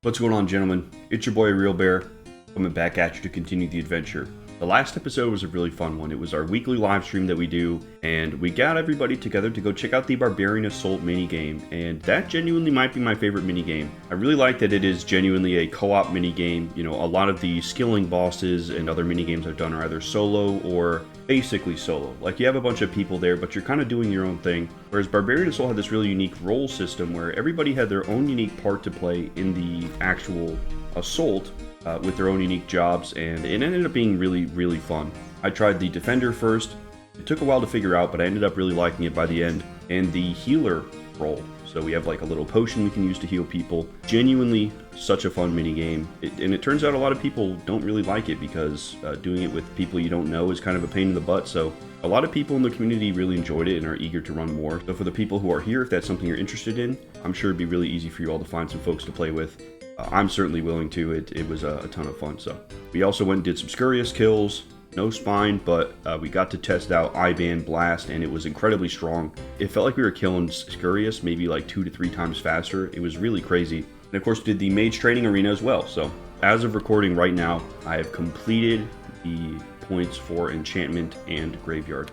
What's going on, gentlemen? It's your boy Real Bear, coming back at you to continue the adventure. The last episode was a really fun one. It was our weekly live stream that we do, and we got everybody together to go check out the Barbarian Assault minigame, and that genuinely might be my favorite minigame. I really like that it is genuinely a co-op minigame. You know, a lot of the skilling bosses and other minigames I've done are either solo or basically solo. Like, you have a bunch of people there, but you're kind of doing your own thing. Whereas Barbarian Assault had this really unique role system where everybody had their own unique part to play in the actual assault, with their own unique jobs, and it ended up being really fun. I tried the Defender first. It took a while to figure out, but I ended up really liking it by the end. And the healer role. So we have like a little potion we can use to heal people. Genuinely such a fun mini game. And it turns out a lot of people don't really like it because doing it with people you don't know is kind of a pain in the butt. So a lot of people in the community really enjoyed it and are eager to run more. So for the people who are here, if that's something you're interested in, I'm sure it'd be really easy for you all to find some folks to play with. I'm certainly willing to. It was a ton of fun. So we also went and did some scurrious kills. No spine, but we got to test out Iban Blast, and it was incredibly strong. It felt like we were killing scurrious maybe like 2 to 3 times faster. It was really crazy. And of course, we did the Mage Training Arena as well. So as of recording right now, I have completed the points for enchantment and graveyard.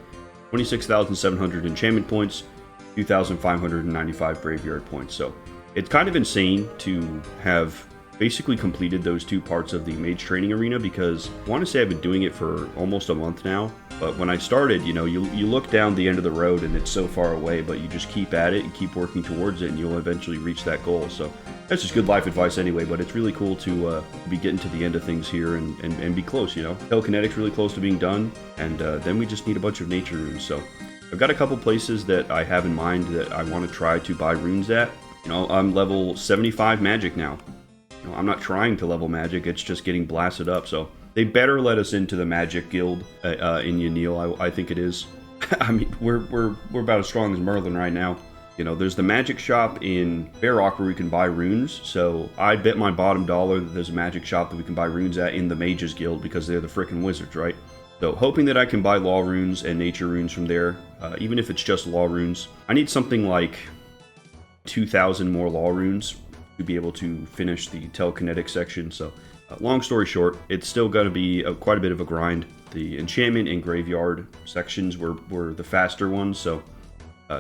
26,700 enchantment points, 2,595 graveyard points. So it's kind of insane to have basically completed those 2 parts of the Mage Training Arena, because I want to say I've been doing it for almost a month now. But when I started, you know, you look down the end of the road and it's so far away, but you just keep at it and keep working towards it, and you'll eventually reach that goal. So that's just good life advice anyway, but it's really cool to be getting to the end of things here and be close, you know. Telekinetic's really close to being done, and then we just need a bunch of nature runes. So I've got a couple places that I have in mind that I want to try to buy runes at. You know, I'm level 75 magic now. You know, I'm not trying to level magic, it's just getting blasted up. So they better let us into the magic guild in Yanil, I think it is. I mean, we're about as strong as Merlin right now. You know, there's the magic shop in Barrock where we can buy runes. So I bet my bottom dollar that there's a magic shop that we can buy runes at in the Mages Guild, because they're the frickin' wizards, right? So hoping that I can buy law runes and nature runes from there, even if it's just law runes. I need something like 2,000 more law runes to be able to finish the telekinetic section. So long story short, it's still going to be quite a bit of a grind. The enchantment and graveyard sections were the faster ones, so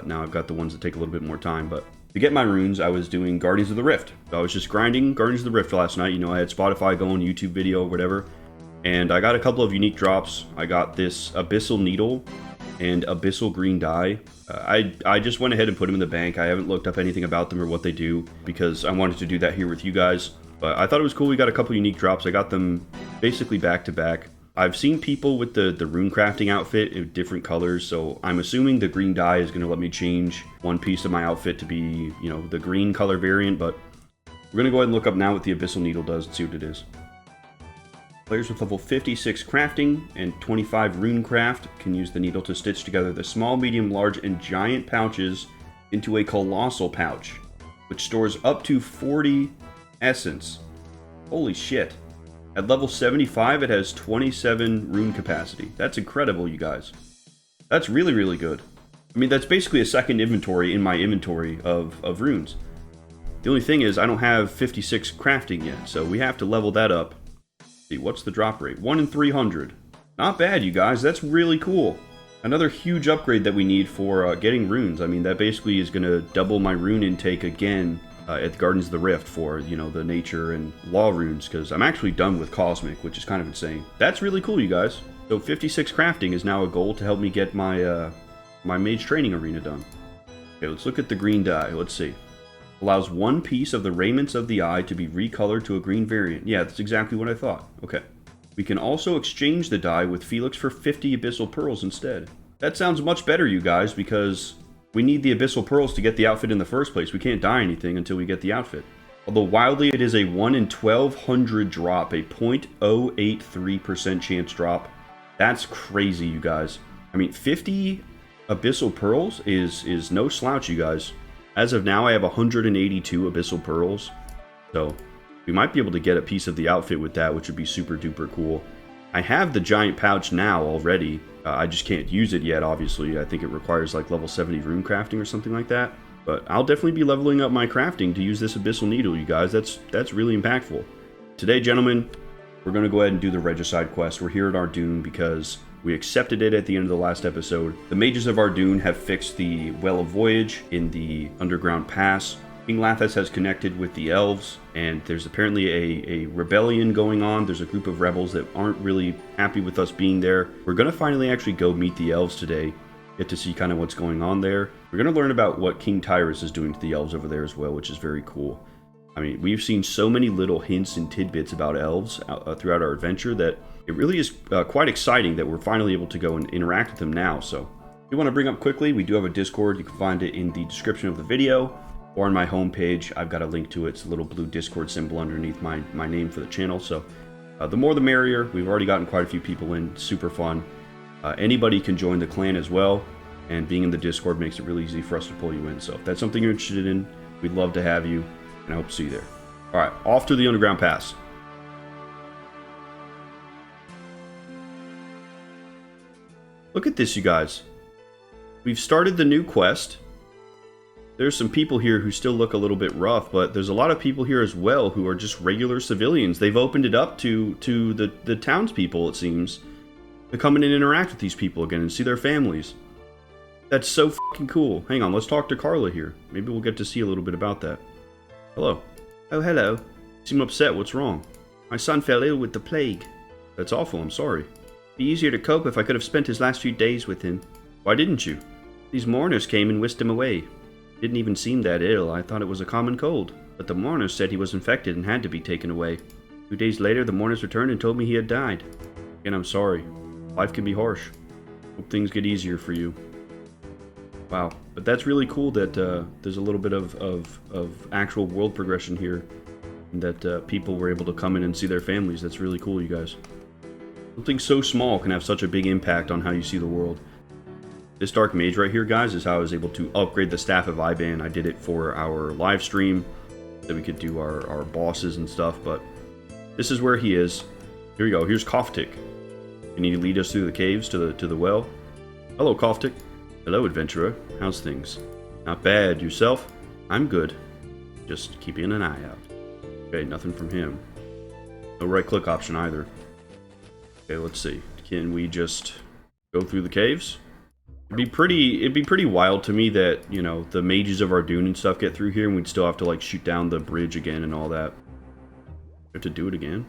now I've got the ones that take a little bit more time. But to get my runes, I was doing Guardians of the Rift. I was just grinding Guardians of the Rift last night. You know, I had Spotify going, YouTube video, whatever, and I got a couple of unique drops. I got this Abyssal Needle and Abyssal Green Dye. I just went ahead and put them in the bank. I haven't looked up anything about them or what they do, because I wanted to do that here with you guys. But I thought it was cool. We got a couple unique drops. I got them basically back to back. I've seen people with the rune crafting outfit in different colors, so I'm assuming the green dye is going to let me change one piece of my outfit to be, you know, the green color variant. But we're going to go ahead and look up now what the Abyssal Needle does and see what it is. Players with level 56 crafting and 25 rune craft can use the needle to stitch together the small, medium, large, and giant pouches into a colossal pouch, which stores up to 40 essence. Holy shit. At level 75, it has 27 rune capacity. That's incredible, you guys. That's really good. I mean, that's basically a second inventory in my inventory of runes. The only thing is, I don't have 56 crafting yet, so we have to level that up. See, what's the drop rate? 1 in 300. Not bad, you guys. That's really cool. Another huge upgrade that we need for getting runes. I mean, that basically is going to double my rune intake again at the Gardens of the Rift for, you know, the nature and law runes, because I'm actually done with Cosmic, which is kind of insane. That's really cool, you guys. So 56 crafting is now a goal to help me get my my Mage Training Arena done. Okay, let's look at the green dye. Let's see. Allows one piece of the raiments of the eye to be recolored to a green variant. Yeah, that's exactly what I thought. Okay. We can also exchange the dye with Felix for 50 Abyssal Pearls instead. That sounds much better, you guys, because we need the Abyssal Pearls to get the outfit in the first place. We can't dye anything until we get the outfit. Although wildly, it is a 1 in 1,200 drop, a 0.083% chance drop. That's crazy, you guys. I mean, 50 Abyssal Pearls is no slouch, you guys. As of now, I have 182 Abyssal Pearls, so we might be able to get a piece of the outfit with that, which would be super duper cool. I have the giant pouch now already. I just can't use it yet, obviously. I think it requires like level 70 rune crafting or something like that. But I'll definitely be leveling up my crafting to use this Abyssal Needle, you guys. That's really impactful. Today, gentlemen, we're going to go ahead and do the Regicide quest. We're here at Ardougne because we accepted it at the end of the last episode. The Mages of Ardougne have fixed the Well of Voyage in the Underground Pass. King Lathas has connected with the elves, and there's apparently a rebellion going on. There's a group of rebels that aren't really happy with us being there. We're going to finally actually go meet the elves today, get to see kind of what's going on there. We're going to learn about what King Tyras is doing to the elves over there as well, which is very cool. I mean, we've seen so many little hints and tidbits about elves throughout our adventure that it really is quite exciting that we're finally able to go and interact with them now. So, if you want to bring up quickly, we do have a Discord. You can find it in the description of the video or on my homepage. I've got a link to it. It's a little blue Discord symbol underneath my name for the channel. So, the more the merrier. We've already gotten quite a few people in. Super fun. Anybody can join the clan as well. And being in the Discord makes it really easy for us to pull you in. So if that's something you're interested in, we'd love to have you, and I hope to see you there. All right, off to the Underground Pass. Look at this, you guys. We've started the new quest. There's some people here who still look a little bit rough, but there's a lot of people here as well who are just regular civilians. They've opened it up to the townspeople, it seems, to come in and interact with these people again and see their families. That's so fucking cool. Hang on, let's talk to Carla here. Maybe we'll get to see a little bit about that. Hello. Oh, hello. You seem upset. What's wrong? My son fell ill with the plague. That's awful. I'm sorry. It'd be easier to cope if I could have spent his last few days with him. Why didn't you? These mourners came and whisked him away. Didn't even seem that ill. I thought it was a common cold. But the mourners said he was infected and had to be taken away. 2 days later, the mourners returned and told me he had died. Again, I'm sorry. Life can be harsh. Hope things get easier for you. Wow, but that's really cool that there's a little bit of actual world progression here, and that people were able to come in and see their families. That's really cool, you guys. Something so small can have such a big impact on how you see the world. This Dark Mage right here, guys, is how I was able to upgrade the Staff of Iban. I did it for our live stream, so we could do our bosses and stuff, but this is where he is. Here we go, here's Koftik. Can you lead us through the caves to the well? Hello, Koftik. Hello, adventurer. How's things? Not bad. Yourself? I'm good. Just keeping an eye out. Okay, nothing from him. No right-click option either. Okay, let's see. Can we just go through the caves? It'd be pretty wild to me that, you know, the mages of Ardougne and stuff get through here, and we'd still have to, like, shoot down the bridge again and all that. We have to do it again?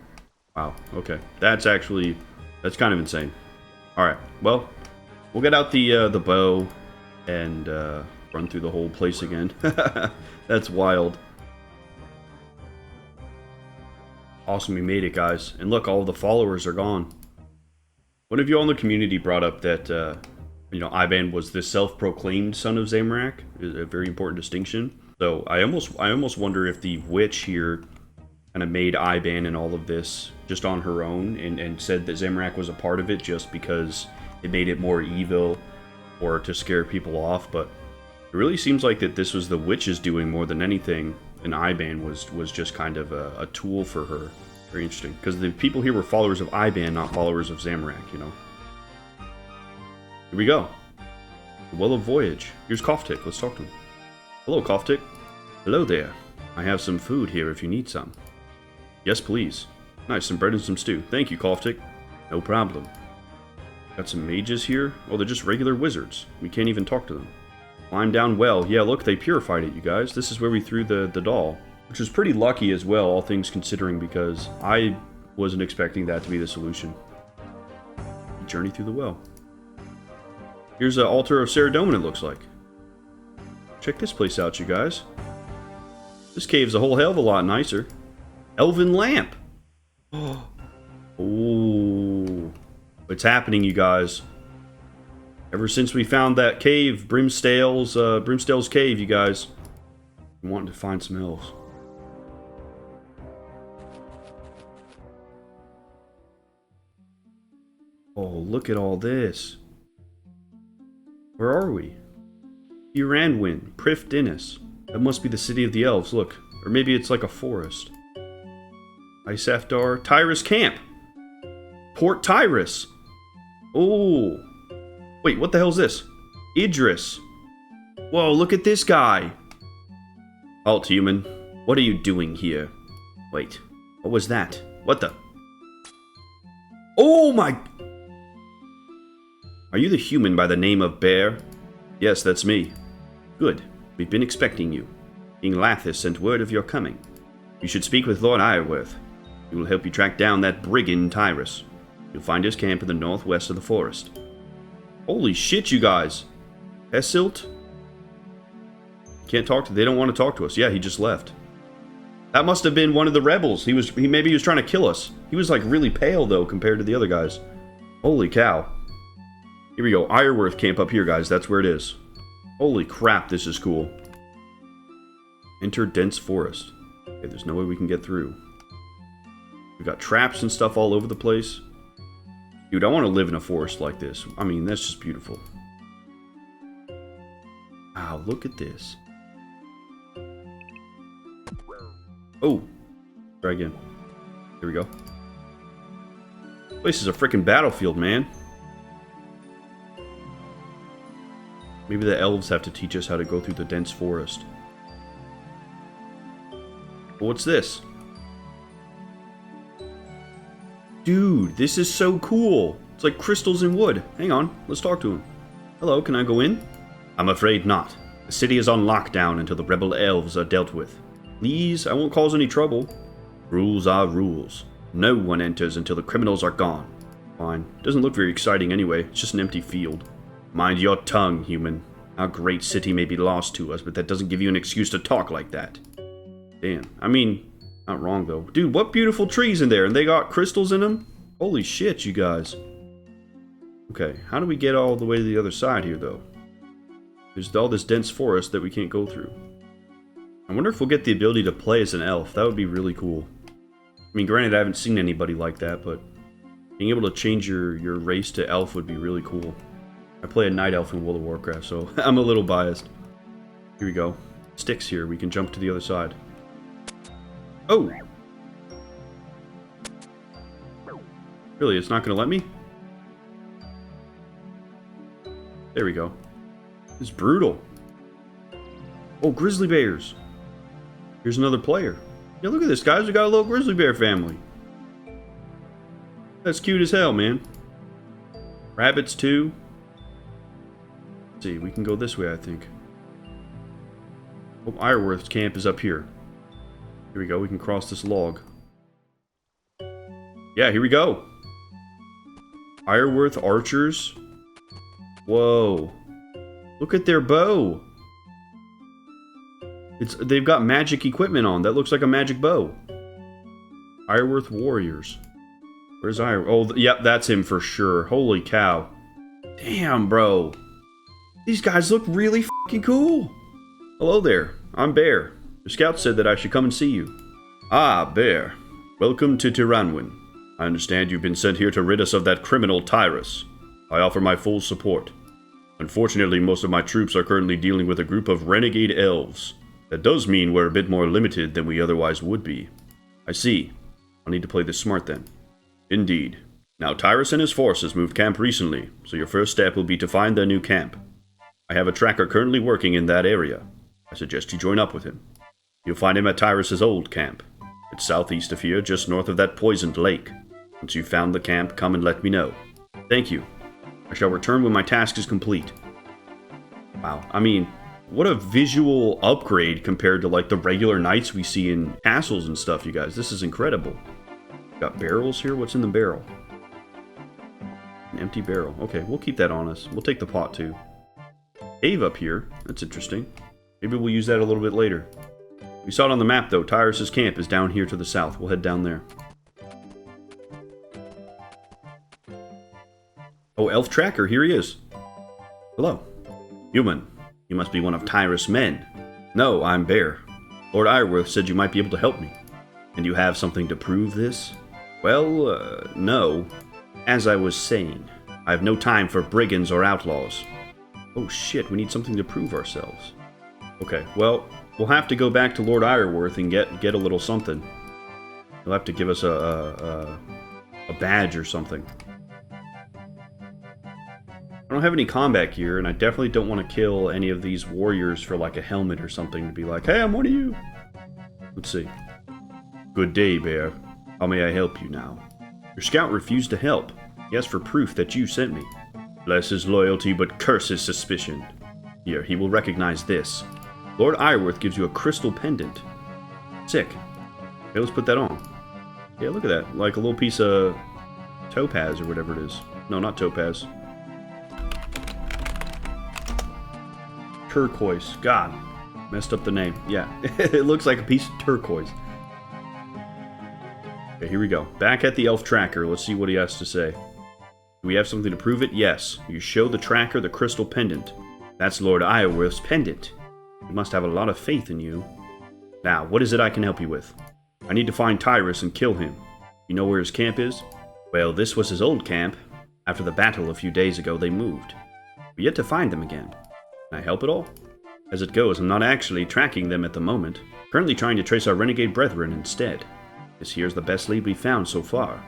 Wow. Okay. That's kind of insane. Alright, well, we'll get out the bow and run through the whole place again. That's wild. Awesome, we made it, guys. And look, all the followers are gone. One of you all in the community brought up that, you know, Iban was the self-proclaimed son of Zamorak. A very important distinction. So I almost wonder if the witch here kind of made Iban and all of this just on her own and said that Zamorak was a part of it just because it made it more evil or to scare people off, but it really seems like that this was the witches doing more than anything, and Iban was just kind of a tool for her. Very interesting, because the people here were followers of Iban, not followers of Zamorak, you know. Here we go. The Well of Voyage. Here's Koftik. Let's talk to him. Hello, Koftik. Hello there. I have some food here if you need some. Yes, please. Nice, some bread and some stew. Thank you, Koftik. No problem. Got some mages here. Oh, they're just regular wizards. We can't even talk to them. Climb down well. Yeah, look, they purified it, you guys. This is where we threw the doll. Which was pretty lucky as well, all things considering, because I wasn't expecting that to be the solution. Journey through the well. Here's an altar of Ardougne, it looks like. Check this place out, you guys. This cave's a whole hell of a lot nicer. Elven lamp! Oh, it's happening, you guys. Ever since we found that cave, Brimstale's cave, you guys, I'm wanting to find some elves. Oh, look at all this. Where are we? Tirannwn, Prif Dinis. That must be the city of the elves, look. Or maybe it's like a forest. Isafdar, Tyras Camp! Port Tyras! Oh! Wait, what the hell is this? Idris! Whoa, look at this guy! Halt, human. What are you doing here? Wait, what was that? What the? Oh my... Are you the human by the name of Bear? Yes, that's me. Good. We've been expecting you. King Lathas sent word of your coming. You should speak with Lord Iorwerth. He will help you track down that brigand Tyras. You'll find his camp in the northwest of the forest. Holy shit, you guys. Hessilt? Can't talk to... They don't want to talk to us. Yeah, he just left. That must have been one of the rebels. Maybe he was trying to kill us. He was like really pale though compared to the other guys. Holy cow. Here we go. Iorwerth camp up here, guys. That's where it is. Holy crap, this is cool. Enter dense forest. Okay, there's no way we can get through. We've got traps and stuff all over the place. Dude, I want to live in a forest like this. I mean, that's just beautiful. Wow, look at this. Oh, try again. Here we go. This place is a freaking battlefield, man. Maybe the elves have to teach us how to go through the dense forest. What's this? Dude, this is so cool. It's like crystals and wood. Hang on, let's talk to him. Hello, can I go in? I'm afraid not. The city is on lockdown until the rebel elves are dealt with. Please, I won't cause any trouble. Rules are rules. No one enters until the criminals are gone. Fine. Doesn't look very exciting anyway. It's just an empty field. Mind your tongue, human. Our great city may be lost to us, but that doesn't give you an excuse to talk like that. Damn. I mean, not wrong though. Dude, what beautiful trees in there, and they got crystals in them? Holy shit, you guys. Okay, how do we get all the way to the other side here though? There's all this dense forest that we can't go through. I wonder if we'll get the ability to play as an elf. That would be really cool. I mean, granted, I haven't seen anybody like that, but being able to change your race to elf would be really cool. I play a night elf in World of Warcraft, so I'm a little biased. Here we go. Sticks here. We can jump to the other side. Oh! Really, it's not going to let me? There we go. It's brutal. Oh, grizzly bears. Here's another player. Yeah, look at this, guys. We got a little grizzly bear family. That's cute as hell, man. Rabbits, too. Let's see, we can go this way, I think. Oh, Iorwerth's camp is up here. Here we go. We can cross this log. Yeah, here we go. Iorwerth archers. Whoa. Look at their bow. They've got magic equipment on. That looks like a magic bow. Iorwerth warriors. Where's Iorwerth? Oh, yep, that's him for sure. Holy cow. Damn, bro. These guys look really fucking cool. Hello there. I'm Bear. The scout said that I should come and see you. Ah, Bear. Welcome to Tirannwn. I understand you've been sent here to rid us of that criminal Tyras. I offer my full support. Unfortunately, most of my troops are currently dealing with a group of renegade elves. That does mean we're a bit more limited than we otherwise would be. I see. I'll need to play this smart then. Indeed. Now, Tyras and his forces moved camp recently, so your first step will be to find their new camp. I have a tracker currently working in that area. I suggest you join up with him. You'll find him at Tyras' old camp. It's southeast of here, just north of that poisoned lake. Once you've found the camp, come and let me know. Thank you. I shall return when my task is complete. Wow, I mean, what a visual upgrade compared to like the regular knights we see in castles and stuff, you guys. This is incredible. Got barrels here? What's in the barrel? An empty barrel. Okay, we'll keep that on us. We'll take the pot too. Cave up here. That's interesting. Maybe we'll use that a little bit later. We saw it on the map though. Tyras' camp is down here to the south. We'll head down there. Oh, Elf Tracker, here he is. Hello. Human, you must be one of Tyras' men. No, I'm Bear. Lord Iorwerth said you might be able to help me. And you have something to prove this? Well, no. As I was saying, I have no time for brigands or outlaws. Oh shit, we need something to prove ourselves. Okay, well, we'll have to go back to Lord Iorwerth and get a little something. He'll have to give us a badge or something. I don't have any combat gear, and I definitely don't want to kill any of these warriors for like a helmet or something to be like, hey, I'm one of you. Let's see. Good day, Bear. How may I help you now? Your scout refused to help. He asked for proof that you sent me. Bless his loyalty, but curse his suspicion. Here, he will recognize this. Lord Iorwerth gives you a crystal pendant. Sick. Okay, let's put that on. Yeah, look at that. Like a little piece of topaz or whatever it is. No, not topaz. Turquoise. God. Messed up the name. Yeah. It looks like a piece of turquoise. Okay, here we go. Back at the elf tracker. Let's see what he has to say. Do we have something to prove it? Yes. You show the tracker the crystal pendant. That's Lord Iorwerth's pendant. He must have a lot of faith in you. Now, what is it I can help you with? I need to find Tyras and kill him. You know where his camp is? Well, this was his old camp. After the battle a few days ago, they moved. We're yet to find them again. Can I help at all? As it goes, I'm not actually tracking them at the moment. Currently trying to trace our renegade brethren instead. This here's the best lead we've found so far.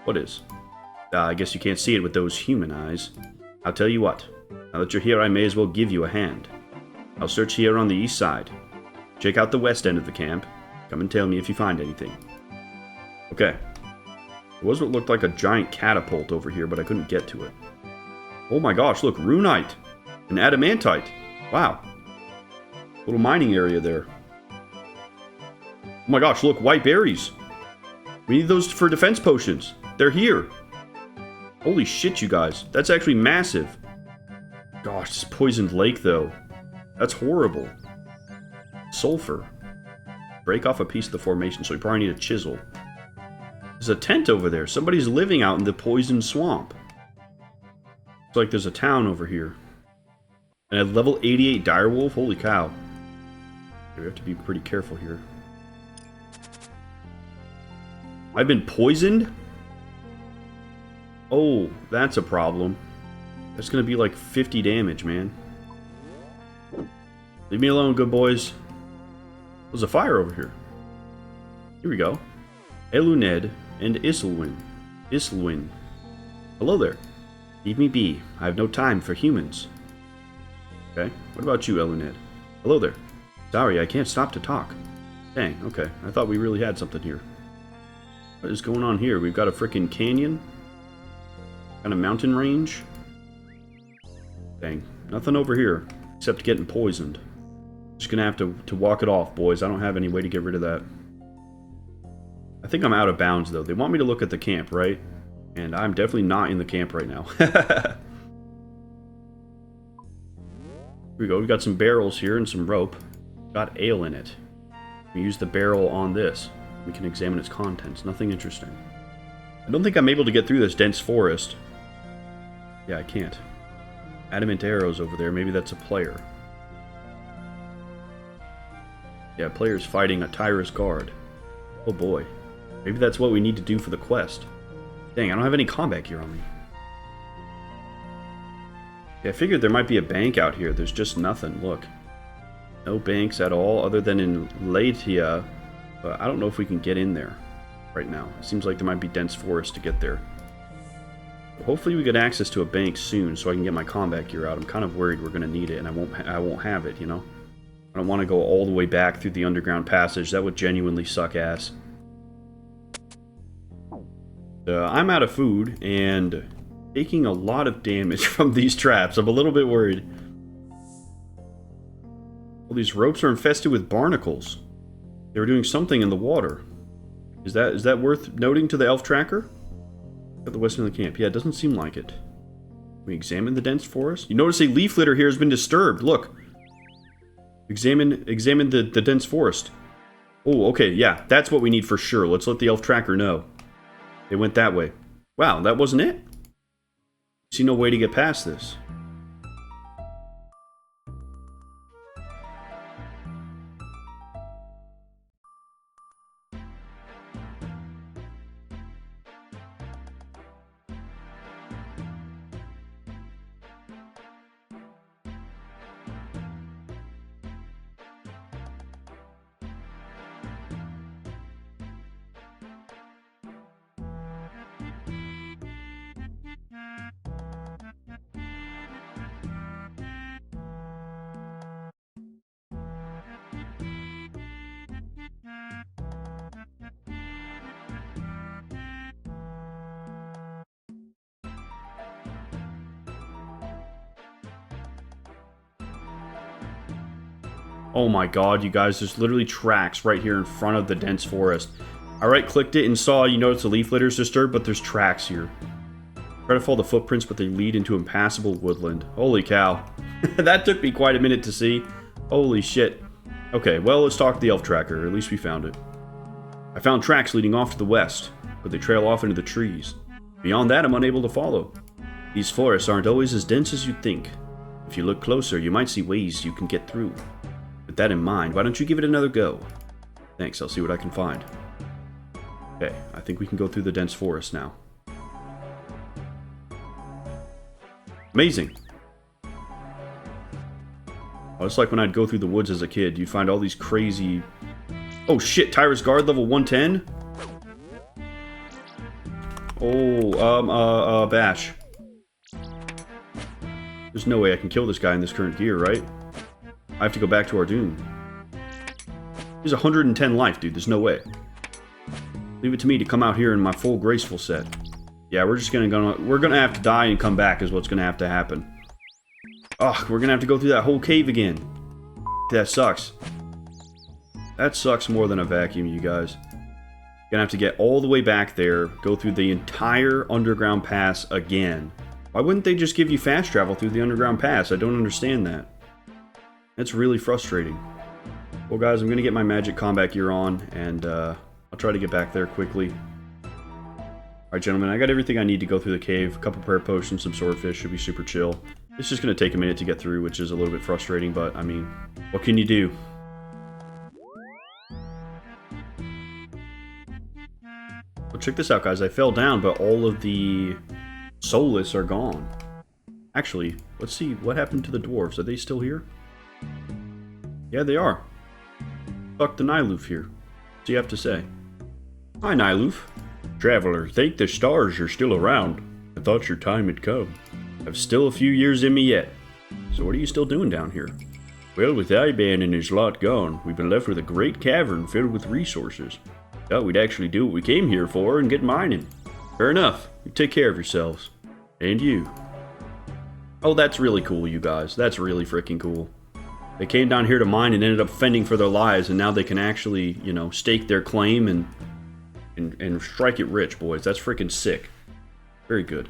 What is? I guess you can't see it with those human eyes. I'll tell you what. Now that you're here, I may as well give you a hand. I'll search here on the east side. Check out the west end of the camp. Come and tell me if you find anything. Okay. There was what looked like a giant catapult over here, but I couldn't get to it. Oh my gosh, look, runite and adamantite. Wow. Little mining area there. Oh my gosh, look, white berries. We need those for defense potions. They're here. Holy shit, you guys. That's actually massive. Gosh, this poisoned lake, though. That's horrible. Sulfur. Break off a piece of the formation, so we probably need a chisel. There's a tent over there. Somebody's living out in the poisoned swamp. It's like there's a town over here. And a level 88 direwolf? Holy cow. We have to be pretty careful here. I've been poisoned? Oh, that's a problem. That's gonna be like 50 damage, man. Leave me alone, good boys. There's a fire over here. Here we go. Eluned and Islwyn. Hello there. Leave me be. I have no time for humans. Okay. What about you, Eluned? Hello there. Sorry, I can't stop to talk. Dang, okay. I thought we really had something here. What is going on here? We've got a freaking canyon. Kind of mountain range. Dang. Nothing over here. Except getting poisoned. Just gonna have to walk it off, boys. I don't have any way to get rid of that. I think I'm out of bounds, though. They want me to look at the camp, right? And I'm definitely not in the camp right now. Here we go. We got some barrels here and some rope. Got ale in it. We use the barrel on this. We can examine its contents. Nothing interesting. I don't think I'm able to get through this dense forest. Yeah, I can't. Adamant arrows over there. Maybe that's a player. Yeah, player's fighting a Tyras guard. Oh boy. Maybe that's what we need to do for the quest. Dang, I don't have any combat gear on me. Yeah, I figured there might be a bank out here. There's just nothing. Look. No banks at all, other than in Latia. But I don't know if we can get in there right now. It seems like there might be dense forest to get there. Hopefully we get access to a bank soon so I can get my combat gear out. I'm kind of worried we're going to need it and I won't have it, you know? I don't want to go all the way back through the underground passage. That would genuinely suck ass. I'm out of food and taking a lot of damage from these traps. I'm a little bit worried. Well, these ropes are infested with barnacles. They were doing something in the water. Is that worth noting to the elf tracker? At the west end of the camp. Yeah, it doesn't seem like it. We examine the dense forest. You notice a leaf litter here has been disturbed. Look. Examine the dense forest. Oh, okay, yeah, that's what we need for sure. Let's let the elf tracker know. They went that way. Wow, that wasn't it? See no way to get past this. Oh my god, you guys, there's literally tracks right here in front of the dense forest. I right-clicked it and saw, you notice the leaf litter is disturbed, but there's tracks here. Try to follow the footprints, but they lead into impassable woodland. Holy cow. That took me quite a minute to see. Holy shit. Okay, well, let's talk to the elf tracker. At least we found it. I found tracks leading off to the west, but they trail off into the trees. Beyond that, I'm unable to follow. These forests aren't always as dense as you'd think. If you look closer, you might see ways you can get through. With that in mind, why don't you give it another go? Thanks, I'll see what I can find. Okay, I think we can go through the dense forest now. Amazing. Oh, it's like when I'd go through the woods as a kid. You'd find all these crazy... Oh shit, Tyras guard level 110? Oh, bash. There's no way I can kill this guy in this current gear, right? I have to go back to Ardougne. He's 110 life, dude. There's no way. Leave it to me to come out here in my full graceful set. Yeah, we're gonna have to die and come back is what's gonna have to happen. Ugh, we're gonna have to go through that whole cave again. That sucks. That sucks more than a vacuum, you guys. Gonna have to get all the way back there, go through the entire underground pass again. Why wouldn't they just give you fast travel through the underground pass? I don't understand that. That's really frustrating. Well, guys, I'm going to get my magic combat gear on, and I'll try to get back there quickly. Alright, gentlemen, I got everything I need to go through the cave. A couple prayer potions, some swordfish, should be super chill. It's just going to take a minute to get through, which is a little bit frustrating, but, I mean, what can you do? Well, check this out, guys. I fell down, but all of the soulless are gone. Actually, let's see. What happened to the dwarves? Are they still here? Yeah, they are. Fuck the Nyloof here. What do you have to say? Hi, Nyloof. Traveler, thank the stars you're still around. I thought your time had come. I've still a few years in me yet. So what are you still doing down here? Well, with Iorwerth and his lot gone, we've been left with a great cavern filled with resources. Thought we'd actually do what we came here for and get mining. Fair enough. You take care of yourselves. And you. Oh, that's really cool, you guys. That's really freaking cool. They came down here to mine and ended up fending for their lives, and now they can actually, you know, stake their claim and strike it rich, boys. That's freaking sick. Very good.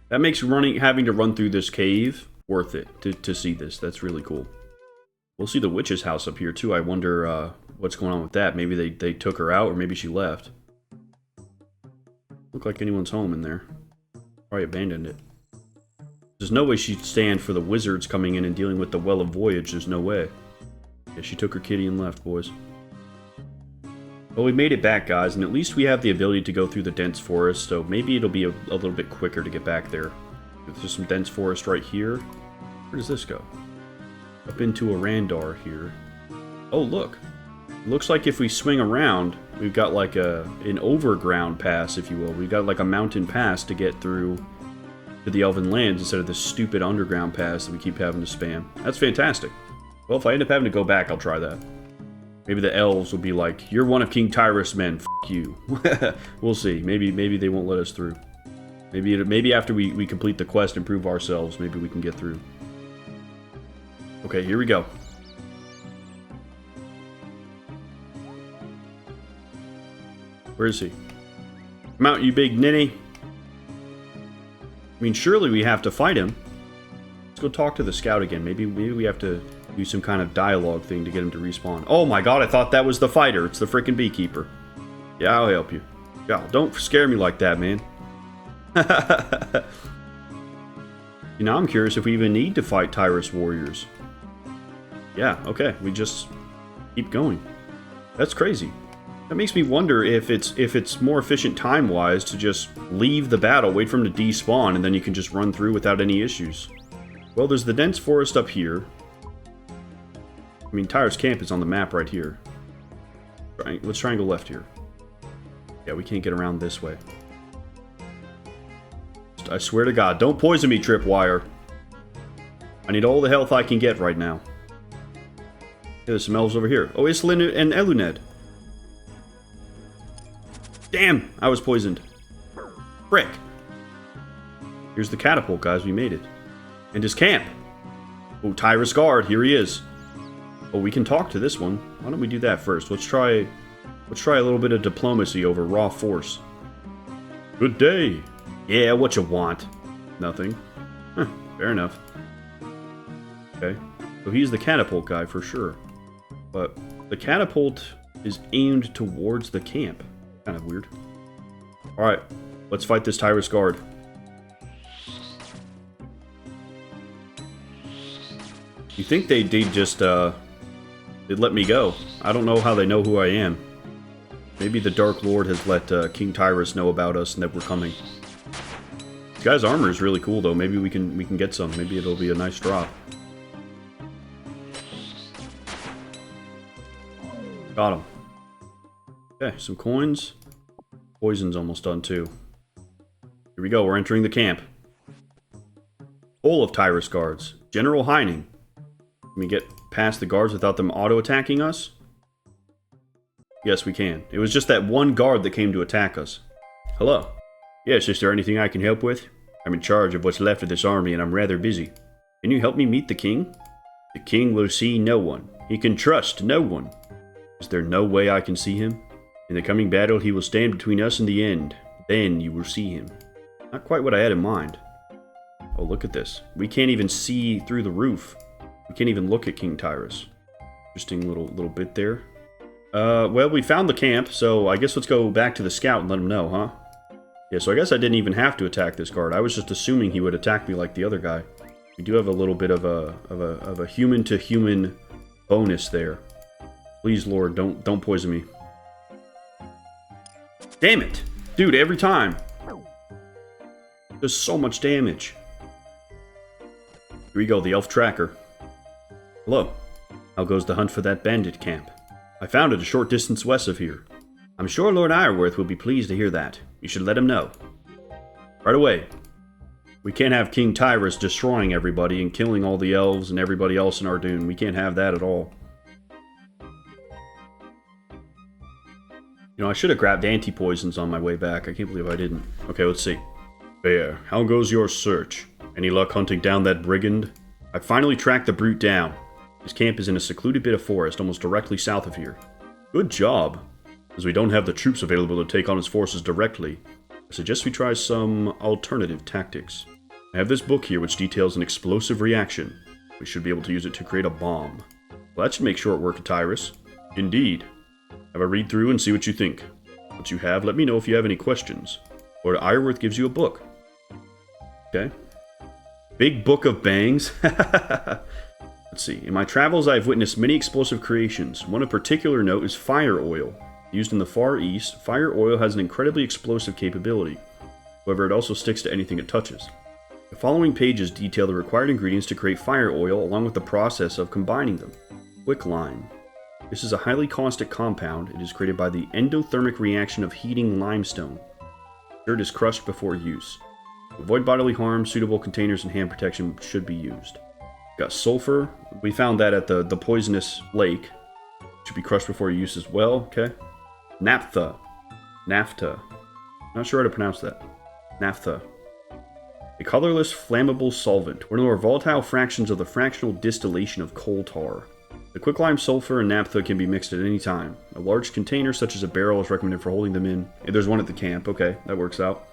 That makes having to run through this cave worth it to see this. That's really cool. We'll see the witch's house up here, too. I wonder what's going on with that. Maybe they took her out, or maybe she left. Look like anyone's home in there. Probably abandoned it. There's no way she'd stand for the wizards coming in and dealing with the Well of Voyage. There's no way. Yeah, she took her kitty and left, boys. Well, we made it back, guys, and at least we have the ability to go through the dense forest, so maybe it'll be a little bit quicker to get back there. There's some dense forest right here. Where does this go? Up into a Randar here. Oh, look. It looks like if we swing around, we've got like an overground pass, if you will. We've got like a mountain pass to get through to the Elven lands instead of this stupid underground pass that we keep having to spam. That's fantastic. Well, if I end up having to go back, I'll try that. Maybe the elves will be like, you're one of King Tyras' men, f*** you. We'll see. Maybe they won't let us through. Maybe after we complete the quest and prove ourselves, maybe we can get through. Okay, here we go. Where is he? Come out, you big ninny. I mean, surely we have to fight him. Let's go talk to the scout again. Maybe we have to do some kind of dialogue thing to get him to respawn. Oh my god, I thought that was the fighter. It's the freaking beekeeper. Yeah, I'll help you. Yeah, don't scare me like that, man. You know, I'm curious if we even need to fight Tyras warriors. Yeah, okay. We just keep going. That's crazy. That makes me wonder if it's more efficient time-wise to just leave the battle, wait for him to despawn, and then you can just run through without any issues. Well, there's the dense forest up here. I mean, Tyras camp is on the map right here. Let's try and go left here. Yeah, we can't get around this way. I swear to God, don't poison me, Tripwire. I need all the health I can get right now. Yeah, there's some elves over here. Oh, Islin and Eluned. Damn, I was poisoned. Frick. Here's the catapult, guys. We made it. And his camp. Oh, Tyras guard. Here he is. Oh, we can talk to this one. Why don't we do that first? Let's try a little bit of diplomacy over raw force. Good day. Yeah, what you want? Nothing. Huh, fair enough. Okay. So he's the catapult guy for sure. But the catapult is aimed towards the camp. Kind of weird. Alright, let's fight this Tyras guard. You think they'd just, they'd let me go. I don't know how they know who I am. Maybe the Dark Lord has let King Tyras know about us and that we're coming. This guy's armor is really cool though. Maybe we can get some. Maybe it'll be a nice drop. Got him. Okay, some coins. Poison's almost done too. Here we go, we're entering the camp. Full of Tyras guards. General Heining. Can we get past the guards without them auto-attacking us? Yes, we can. It was just that one guard that came to attack us. Hello. Yes, is there anything I can help with? I'm in charge of what's left of this army and I'm rather busy. Can you help me meet the king? The king will see no one. He can trust no one. Is there no way I can see him? In the coming battle, he will stand between us and the end. Then you will see him. Not quite what I had in mind. Oh, look at this. We can't even see through the roof. We can't even look at King Tyras. Interesting little bit there. Well, we found the camp, so I guess let's go back to the scout and let him know, huh? Yeah, so I guess I didn't even have to attack this guard. I was just assuming he would attack me like the other guy. We do have a little bit of a human-to-human bonus there. Please, Lord, don't poison me. Damn it! Dude, every time! There's so much damage. Here we go, the elf tracker. Hello. How goes the hunt for that bandit camp? I found it a short distance west of here. I'm sure Lord Iorwerth will be pleased to hear that. You should let him know. Right away. We can't have King Tyras destroying everybody and killing all the elves and everybody else in Ardougne. We can't have that at all. You know, I should have grabbed anti-poisons on my way back. I can't believe I didn't. Okay, let's see. Bear, how goes your search? Any luck hunting down that brigand? I finally tracked the brute down. His camp is in a secluded bit of forest almost directly south of here. Good job. As we don't have the troops available to take on his forces directly, I suggest we try some alternative tactics. I have this book here which details an explosive reaction. We should be able to use it to create a bomb. Well, that should make short work of Tyras. Indeed. Have a read through and see what you think. Once you have, let me know if you have any questions. Lord Iorwerth gives you a book. Okay. Big book of bangs. Let's see. In my travels, I have witnessed many explosive creations. One of particular note is fire oil. Used in the Far East, fire oil has an incredibly explosive capability. However, it also sticks to anything it touches. The following pages detail the required ingredients to create fire oil along with the process of combining them. Quicklime. This is a highly caustic compound. It is created by the endothermic reaction of heating limestone. Dirt is crushed before use. To avoid bodily harm, suitable containers and hand protection should be used. Got sulfur. We found that at the poisonous lake. Should be crushed before use as well. Okay. Naphtha. Naphtha. Not sure how to pronounce that. Naphtha. A colorless, flammable solvent. One of the more volatile fractions of the fractional distillation of coal tar. The quicklime, sulfur, and naphtha can be mixed at any time. A large container, such as a barrel, is recommended for holding them in. There's one at the camp. Okay, that works out.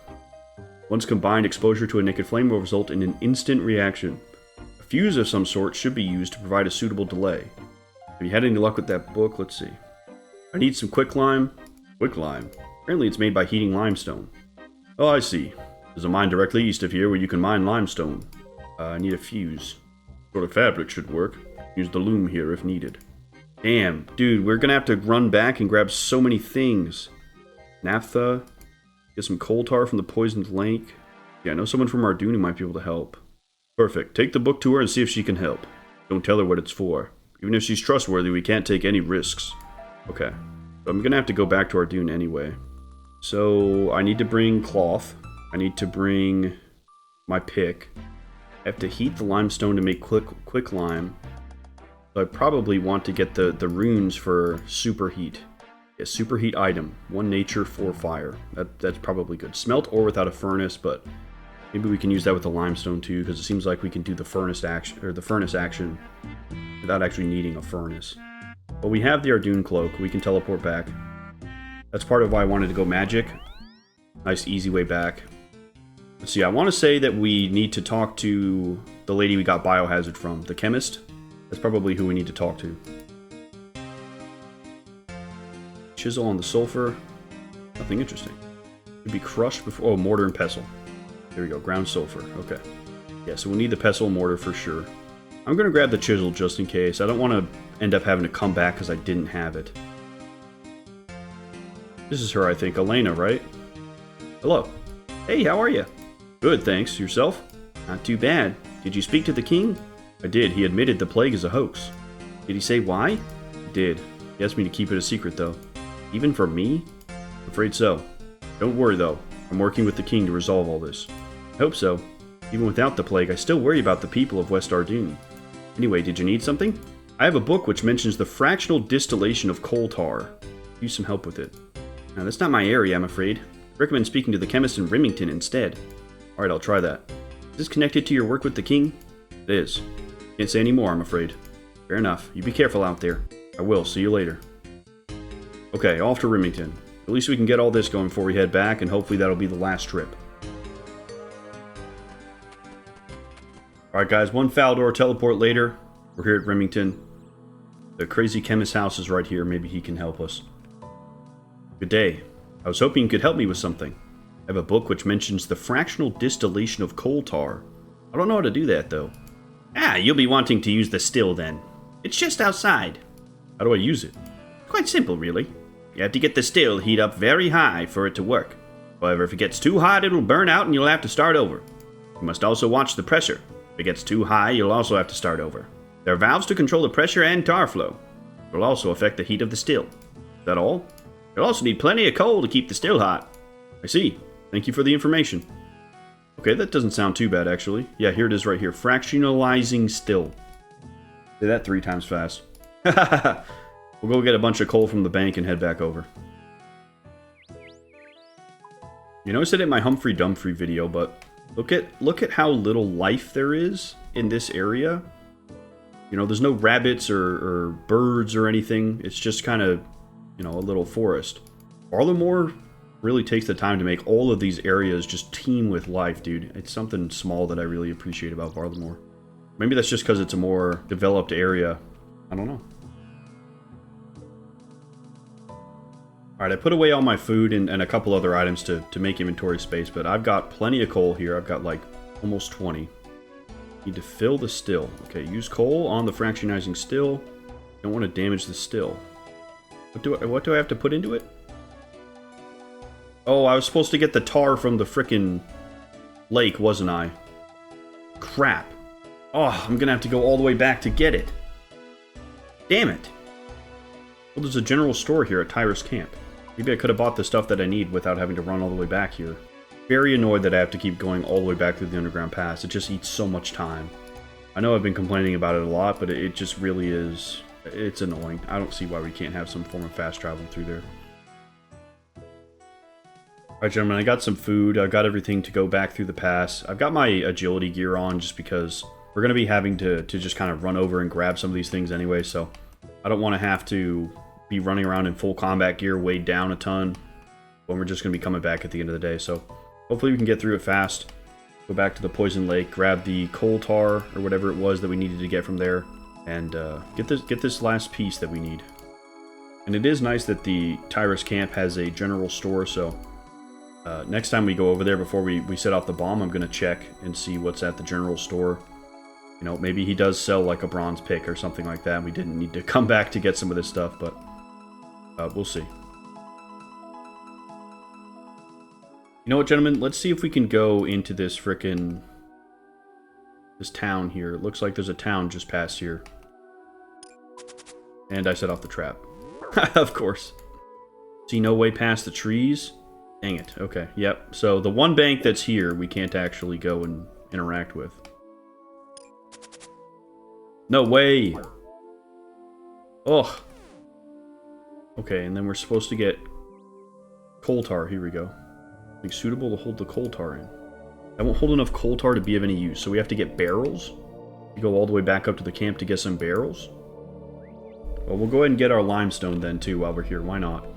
Once combined, exposure to a naked flame will result in an instant reaction. A fuse of some sort should be used to provide a suitable delay. Have you had any luck with that book? Let's see. I need some quicklime. Quicklime? Apparently it's made by heating limestone. Oh, I see. There's a mine directly east of here where you can mine limestone. I need a fuse. Sort of fabric should work. Use the loom here if needed. Damn, dude, we're gonna have to run back and grab so many things. Naphtha. Get some coal tar from the poisoned lake. Yeah, I know someone from Ardougne who might be able to help. Perfect. Take the book to her and see if she can help. Don't tell her what it's for. Even if she's trustworthy, we can't take any risks. Okay. So I'm gonna have to go back to Ardougne anyway. So I need to bring cloth. I need to bring my pick. I have to heat the limestone to make quicklime. So I probably want to get the runes for superheat. Yeah, superheat item. 1 nature, 4 fire. That's probably good. Smelt ore without a furnace, but maybe we can use that with the limestone too, because it seems like we can do the furnace action without actually needing a furnace. But we have the Ardougne cloak. We can teleport back. That's part of why I wanted to go magic. Nice, easy way back. Let's see, I want to say that we need to talk to the lady we got biohazard from. The chemist? That's probably who we need to talk to. Chisel on the sulfur. Nothing interesting. Could be crushed before... Oh, mortar and pestle. There we go, ground sulfur. Okay. Yeah, so we'll need the pestle and mortar for sure. I'm going to grab the chisel just in case. I don't want to end up having to come back because I didn't have it. This is her, I think. Elena, right? Hello. Hey, how are you? Good, thanks. Yourself? Not too bad. Did you speak to the king? I did. He admitted the plague is a hoax. Did he say why? He did. He asked me to keep it a secret, though. Even from me? Afraid so. Don't worry, though. I'm working with the king to resolve all this. I hope so. Even without the plague, I still worry about the people of West Ardougne. Anyway, did you need something? I have a book which mentions the fractional distillation of coal tar. Use some help with it. Now, that's not my area, I'm afraid. I recommend speaking to the chemist in Remington instead. Alright, I'll try that. Is this connected to your work with the king? It is. Can't say any more, I'm afraid. Fair enough. You be careful out there. I will. See you later. Okay, off to Remington. At least we can get all this going before we head back, and hopefully that'll be the last trip. Alright guys, one Faldor teleport later. We're here at Remington. The crazy chemist's house is right here. Maybe he can help us. Good day. I was hoping you could help me with something. I have a book which mentions the fractional distillation of coal tar. I don't know how to do that though. Ah, you'll be wanting to use the still then. It's just outside. How do I use it? Quite simple really. You have to get the still heat up very high for it to work. However, if it gets too hot it'll burn out and you'll have to start over. You must also watch the pressure. If it gets too high, you'll also have to start over. There are valves to control the pressure and tar flow. It will also affect the heat of the still. Is that all? You'll also need plenty of coal to keep the still hot. I see. Thank you for the information. Okay, that doesn't sound too bad, actually. Yeah, here it is right here. Fractionalizing still. Say that 3 times fast. We'll go get a bunch of coal from the bank and head back over. You know, I said it in my Humphrey Dumphrey video, but look at how little life there is in this area. You know, there's no rabbits or birds or anything. It's just kind of, you know, a little forest. Barlowmore really takes the time to make all of these areas just teem with life, dude. It's something small that I really appreciate about Barlowmore. Maybe that's just because it's a more developed area. I don't know. Alright, I put away all my food and a couple other items to make inventory space, but I've got plenty of coal here. I've got like almost 20. Need to fill the still. Okay, use coal on the fractionizing still. Don't want to damage the still. What do I have to put into it? Oh, I was supposed to get the tar from the frickin' lake, wasn't I? Crap. Oh, I'm gonna have to go all the way back to get it. Damn it. Well, there's a general store here at Tyras camp. Maybe I could have bought the stuff that I need without having to run all the way back here. Very annoyed that I have to keep going all the way back through the underground pass. It just eats so much time. I know I've been complaining about it a lot, but it just really is... It's annoying. I don't see why we can't have some form of fast travel through there. Alright, gentlemen, I got some food. I've got everything to go back through the pass. I've got my agility gear on just because we're going to be having to just kind of run over and grab some of these things anyway, so I don't want to have to be running around in full combat gear, weighed down a ton, when we're just going to be coming back at the end of the day. So hopefully we can get through it fast. Go back to the Poison Lake, grab the coal tar or whatever it was that we needed to get from there, and get this last piece that we need. And it is nice that the Tyras camp has a general store, so next time we go over there before we set off the bomb, I'm going to check and see what's at the general store. You know, maybe he does sell like a bronze pick or something like that. We didn't need to come back to get some of this stuff, but we'll see. You know what, gentlemen? Let's see if we can go into this frickin' this town here. It looks like there's a town just past here. And I set off the trap. Of course. See no way past the trees? Dang it. Okay, yep. So the one bank that's here, we can't actually go and interact with. No way! Ugh. Okay, and then we're supposed to get coal tar. Here we go. Something suitable to hold the coal tar in. I won't hold enough coal tar to be of any use, so we have to get barrels? You go all the way back up to the camp to get some barrels? Well, we'll go ahead and get our limestone then, too, while we're here. Why not?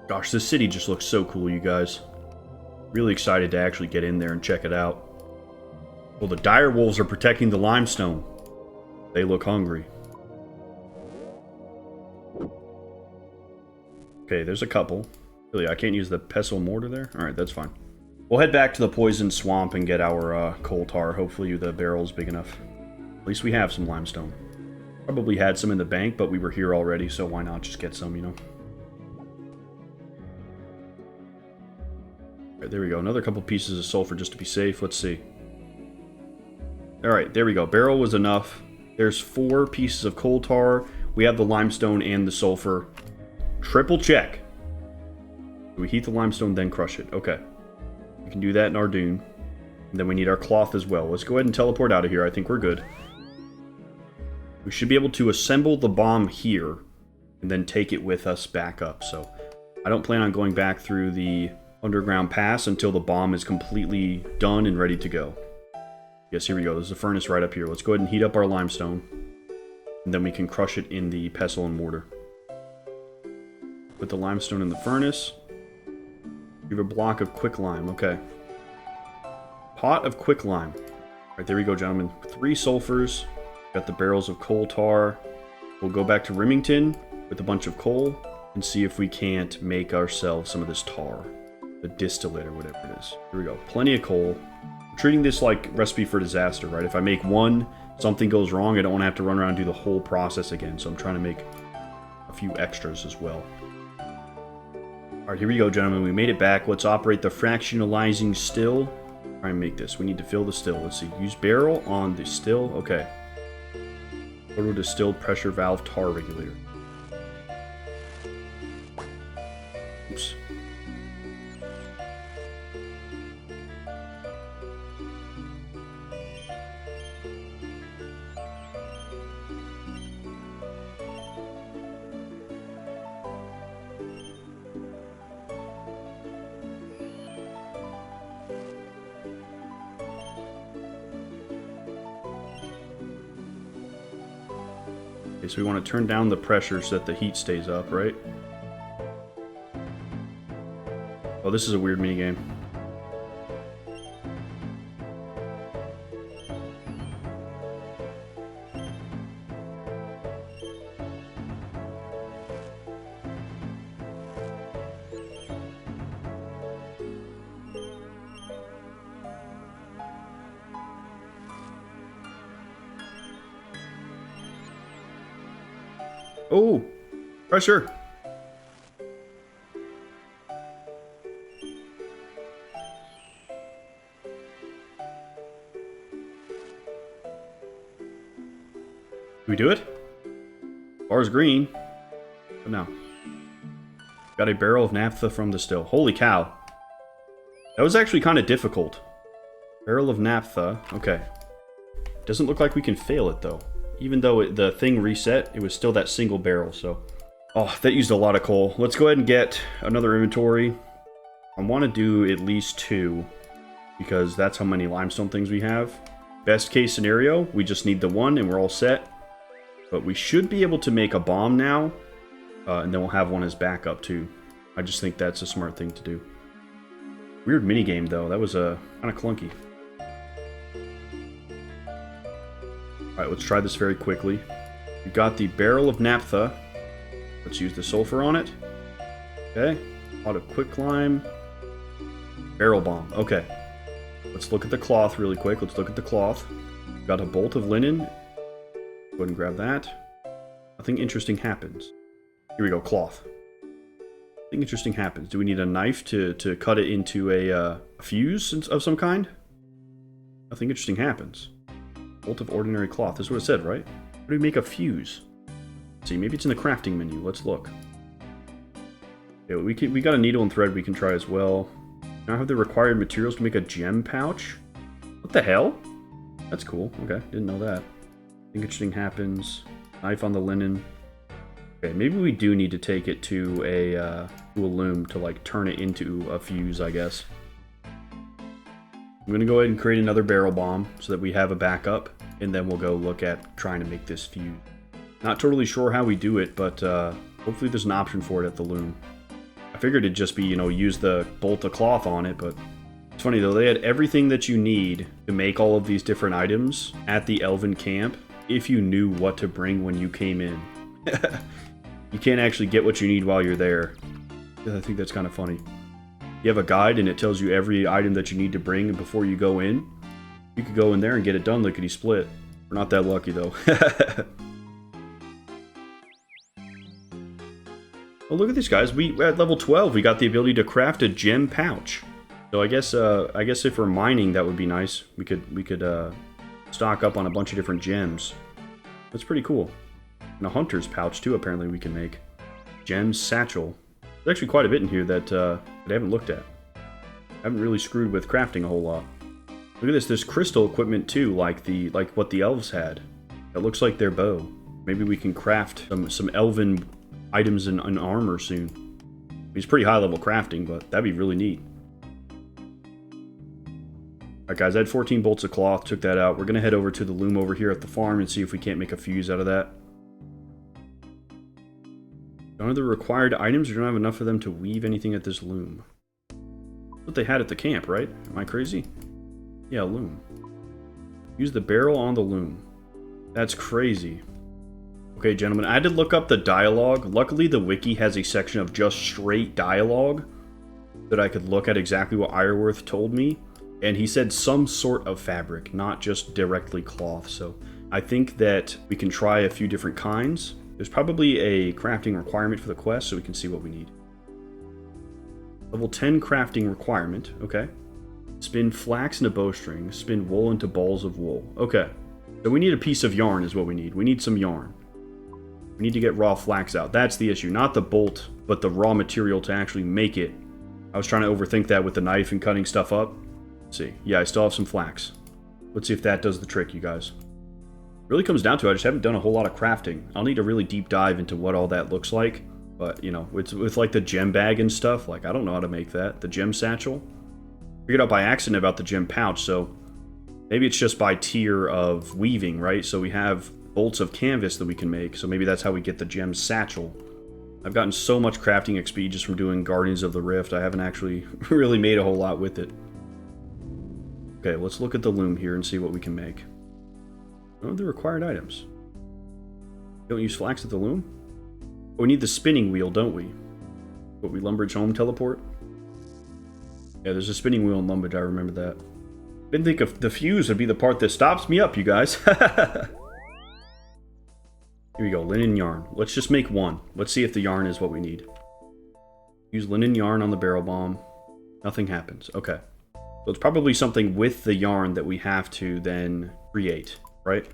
Gosh, this city just looks so cool, you guys. Really excited to actually get in there and check it out. Well, the dire wolves are protecting the limestone. They look hungry. Okay, there's a couple. Really, I can't use the pestle mortar there? Alright, that's fine. We'll head back to the poison swamp and get our coal tar. Hopefully the barrel's big enough. At least we have some limestone. Probably had some in the bank, but we were here already, so why not just get some, you know? Alright, there we go. Another couple pieces of sulfur just to be safe. Let's see. Alright, there we go. Barrel was enough. There's 4 pieces of coal tar. We have the limestone and the sulfur. Triple check. We heat the limestone, then crush it. Okay. We can do that in Ardougne. And then we need our cloth as well. Let's go ahead and teleport out of here. I think we're good. We should be able to assemble the bomb here and then take it with us back up. So I don't plan on going back through the underground pass until the bomb is completely done and ready to go. Yes, here we go. There's a furnace right up here. Let's go ahead and heat up our limestone. And then we can crush it in the pestle and mortar. Put the limestone in the furnace. We have a block of quicklime. Okay. Pot of quicklime. Alright, there we go, gentlemen. 3 sulfurs. Got the barrels of coal tar. We'll go back to Remington with a bunch of coal and see if we can't make ourselves some of this tar. The distillate or whatever it is. Here we go. Plenty of coal. I'm treating this like recipe for disaster, right? If I make one, something goes wrong, I don't want to have to run around and do the whole process again. So I'm trying to make a few extras as well. Alright, here we go, gentlemen. We made it back. Let's operate the fractionalizing still. Try and make this. We need to fill the still. Let's see. Use barrel on the still. Okay. Total distilled pressure valve tar regulator. Oops. Okay, so we want to turn down the pressure so that the heat stays up, right? Oh, this is a weird minigame. Oh, pressure. Do we do it? Bar's green. But no. Got a barrel of naphtha from the still. Holy cow. That was actually kind of difficult. Barrel of naphtha. Okay. Doesn't look like we can fail it, though. Even though the thing reset, it was still that single barrel, so... Oh, that used a lot of coal. Let's go ahead and get another inventory. I want to do at least 2, because that's how many limestone things we have. Best case scenario, we just need the 1 and we're all set. But we should be able to make a bomb now, and then we'll have one as backup too. I just think that's a smart thing to do. Weird minigame though, that was kind of clunky. Alright, let's try this very quickly. We've got the barrel of naphtha. Let's use the sulfur on it. Okay. Pot of quicklime. Barrel bomb. Okay. Let's look at the cloth really quick. Let's look at the cloth. We've got a bolt of linen. Go ahead and grab that. Nothing interesting happens. Here we go, cloth. Nothing interesting happens. Do we need a knife to cut it into a fuse of some kind? Nothing interesting happens. Bolt of ordinary cloth. That's what it said, right? How do we make a fuse? Let's see, maybe it's in the crafting menu. Let's look. Okay, we got a needle and thread we can try as well. Now I have the required materials to make a gem pouch. What the hell? That's cool. Okay, didn't know that. Nothing interesting happens. Knife on the linen. Okay, maybe we do need to take it to a loom to like turn it into a fuse, I guess. I'm going to go ahead and create another barrel bomb so that we have a backup, and then we'll go look at trying to make this fuse. Not totally sure how we do it, but hopefully there's an option for it at the loom. I figured it'd just be, you know, use the bolt of cloth on it, but it's funny though, they had everything that you need to make all of these different items at the Elven camp if you knew what to bring when you came in. You can't actually get what you need while you're there. I think that's kind of funny. You have a guide and it tells you every item that you need to bring before you go in. You could go in there and get it done lickety-split. We're not that lucky though. Well, look at this, guys. We at level 12, we got the ability to craft a gem pouch. So I guess if we're mining, that would be nice. We could stock up on a bunch of different gems. That's pretty cool. And a hunter's pouch too. Apparently, we can make gem satchel. There's actually quite a bit in here that I haven't looked at. I haven't really screwed with crafting a whole lot. Look at this. There's crystal equipment too, like what the elves had. That looks like their bow. Maybe we can craft some elven items and armor soon. It's pretty high level crafting, but that'd be really neat. Alright guys, I had 14 bolts of cloth, took that out. We're going to head over to the loom over here at the farm and see if we can't make a fuse out of that. None of the required items, we don't have enough of them to weave anything at this loom. That's what they had at the camp, right? Am I crazy? Yeah, loom. Use the barrel on the loom. That's crazy. Okay, gentlemen, I had to look up the dialogue. Luckily, the wiki has a section of just straight dialogue that I could look at exactly what Iorwerth told me. And he said some sort of fabric, not just directly cloth. So I think that we can try a few different kinds. There's probably a crafting requirement for the quest, so we can see what we need. Level 10 crafting requirement. Okay. Spin flax into bowstring. Spin wool into balls of wool. Okay. So we need a piece of yarn is what we need. We need some yarn. We need to get raw flax out. That's the issue. Not the bolt, but the raw material to actually make it. I was trying to overthink that with the knife and cutting stuff up. Let's see. Yeah, I still have some flax. Let's see if that does the trick, you guys. Really comes down to it, I just haven't done a whole lot of crafting. I'll need a really deep dive into what all that looks like. But, you know, with like the gem bag and stuff, like, I don't know how to make that. The gem satchel. Figured out by accident about the gem pouch, so maybe it's just by tier of weaving, right? So we have bolts of canvas that we can make, so maybe that's how we get the gem satchel. I've gotten so much crafting XP just from doing Guardians of the Rift, I haven't actually really made a whole lot with it. Okay, let's look at the loom here and see what we can make. What are the required items? Don't use flax at the loom? Oh, we need the spinning wheel, don't we? What, we Lumbridge home teleport? Yeah, there's a spinning wheel in Lumbridge, I remember that. Didn't think of the fuse would be the part that stops me up, you guys. Here we go, linen yarn. Let's just make one. Let's see if the yarn is what we need. Use linen yarn on the barrel bomb. Nothing happens. Okay. So it's probably something with the yarn that we have to then create, right?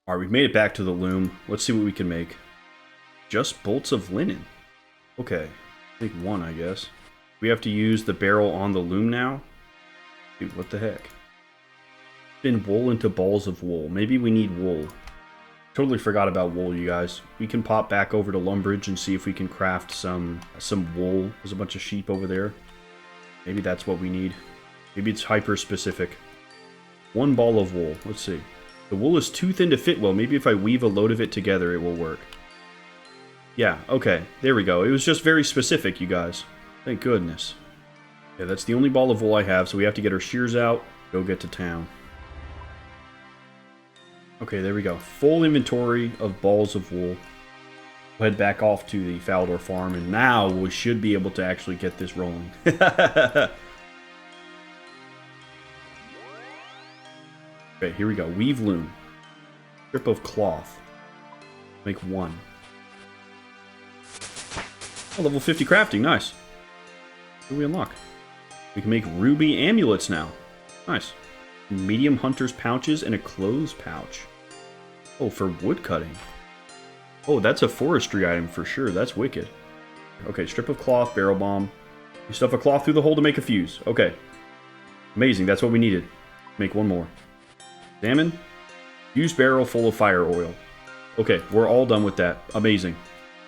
Alright, we've made it back to the loom. Let's see what we can make. Just bolts of linen. Okay. Make one, I guess. We have to use the barrel on the loom now? Dude, what the heck? Spin wool into balls of wool. Maybe we need wool. Totally forgot about wool, you guys. We can pop back over to Lumbridge and see if we can craft some wool. There's a bunch of sheep over there. Maybe that's what we need. Maybe it's hyper-specific. One ball of wool. Let's see. The wool is too thin to fit well. Maybe if I weave a load of it together, it will work. Yeah, okay. There we go. It was just very specific, you guys. Thank goodness. Yeah, that's the only ball of wool I have, so we have to get our shears out, go get to town. Okay, there we go. Full inventory of balls of wool. We'll head back off to the Faldor farm, and now we should be able to actually get this rolling. Okay, here we go. Weave loom. Strip of cloth. Make one. Oh, level 50 crafting. Nice. What do we unlock? We can make ruby amulets now. Nice. Medium hunter's pouches and a clothes pouch. Oh, for wood cutting. Oh, that's a forestry item for sure. That's wicked. Okay, strip of cloth, barrel bomb. You stuff a cloth through the hole to make a fuse. Okay. Amazing. That's what we needed. Make one more. Salmon. Use barrel full of fire oil. Okay, we're all done with that. Amazing.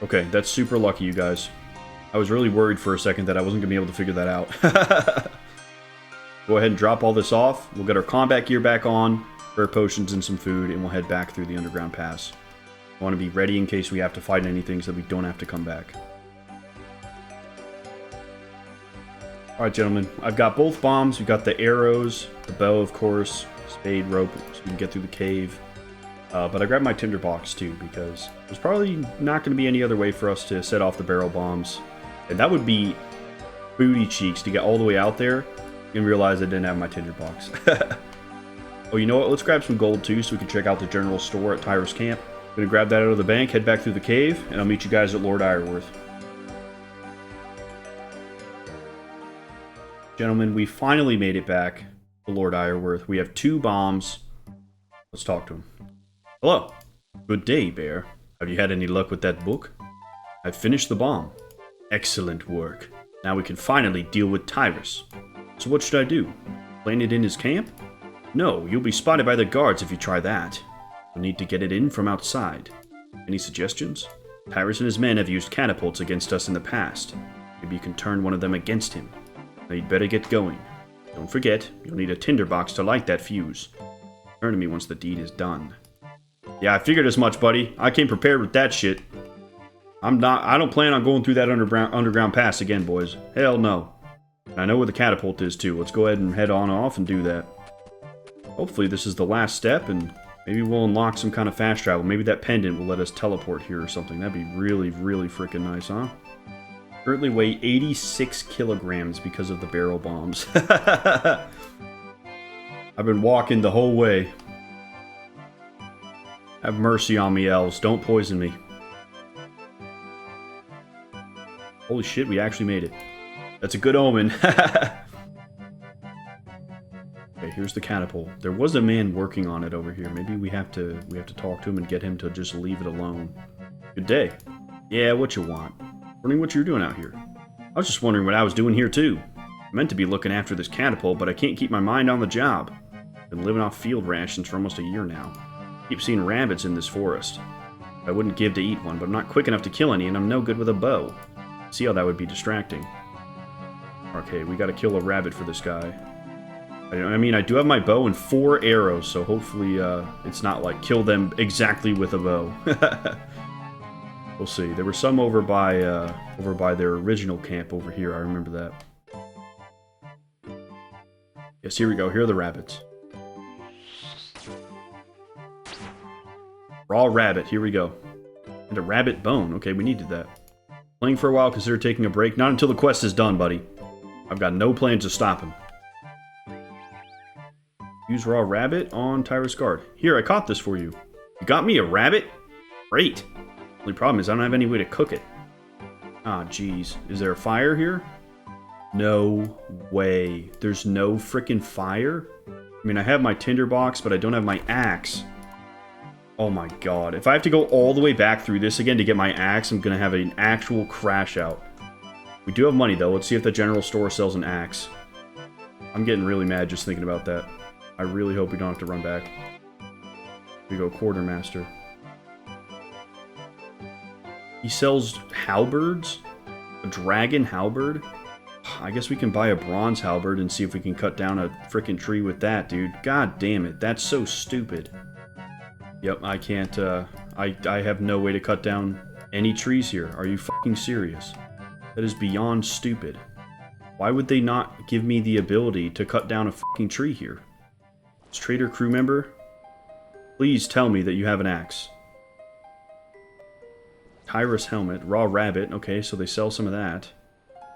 Okay, that's super lucky, you guys. I was really worried for a second that I wasn't going to be able to figure that out. go ahead and drop all this off. We'll get our combat gear back on, rare potions and some food, and we'll head back through the underground pass. I want to be ready in case we have to fight anything so that we don't have to come back. Alright, gentlemen. I've got both bombs. We've got the arrows, the bow, of course, spade, rope, so we can get through the cave. But I grabbed my tinderbox, too, because there's probably not going to be any other way for us to set off the barrel bombs. And that would be booty cheeks to get all the way out there and realize I didn't have my tinderbox. Oh, you know what? Let's grab some gold, too, so we can check out the general store at Tyras camp. I'm going to grab that out of the bank, head back through the cave, and I'll meet you guys at Lord Iorwerth. Gentlemen, we finally made it back to Lord Iorwerth. We have 2 bombs. Let's talk to him. Hello. Good day, Bear. Have you had any luck with that book? I've finished the bomb. Excellent work. Now we can finally deal with Tyras. So what should I do? Plant it in his camp? No, you'll be spotted by the guards if you try that. You'll need to get it in from outside. Any suggestions? Tyras and his men have used catapults against us in the past. Maybe you can turn one of them against him. Now you'd better get going. Don't forget, you'll need a tinderbox to light that fuse. Turn to me once the deed is done. Yeah, I figured as much, buddy. I came prepared with that shit. I don't plan on going through that underground pass again, boys. Hell no. And I know where the catapult is, too. Let's go ahead and head on off and do that. Hopefully this is the last step, and maybe we'll unlock some kind of fast travel. Maybe that pendant will let us teleport here or something. That'd be really, really freaking nice, huh? Currently weigh 86 kilograms because of the barrel bombs. I've been walking the whole way. Have mercy on me, elves. Don't poison me. Holy shit, we actually made it. That's a good omen. Okay, here's the catapult. There was a man working on it over here. Maybe we have to talk to him and get him to just leave it alone. Good day. Yeah, what you want? Wondering what you're doing out here. I was just wondering what I was doing here too. I meant to be looking after this catapult, but I can't keep my mind on the job. Been living off field rations for almost a year now. Keep seeing rabbits in this forest. I wouldn't give to eat one, but I'm not quick enough to kill any, and I'm no good with a bow. See how that would be distracting. Okay, we gotta kill a rabbit for this guy. I mean, I do have my bow and 4 arrows, so hopefully it's not like kill them exactly with a bow. We'll see. There were some over by their original camp over here. I remember that. Yes, here we go. Here are the rabbits. Raw rabbit. Here we go. And a rabbit bone. Okay, we needed that. Playing for a while. Consider taking a break. Not until the quest is done, buddy. I've got no plans to stop him. Use raw rabbit on Tyras guard. Here, I caught this for you. You got me a rabbit? Great. Only problem is I don't have any way to cook it. Ah, jeez. Is there a fire here? No way. There's no freaking fire? I mean, I have my tinderbox, but I don't have my axe. Oh my god. If I have to go all the way back through this again to get my axe, I'm going to have an actual crash out. We do have money, though. Let's see if the general store sells an axe. I'm getting really mad just thinking about that. I really hope we don't have to run back. Here we go, quartermaster. He sells halberds? A dragon halberd? I guess we can buy a bronze halberd and see if we can cut down a frickin' tree with that, dude. God damn it, that's so stupid. Yep, I can't, I have no way to cut down any trees here. Are you fucking serious? That is beyond stupid. Why would they not give me the ability to cut down a fucking tree here? Trader crew member, please tell me that you have an axe. Tyras helmet, raw rabbit. Okay, so they sell some of that.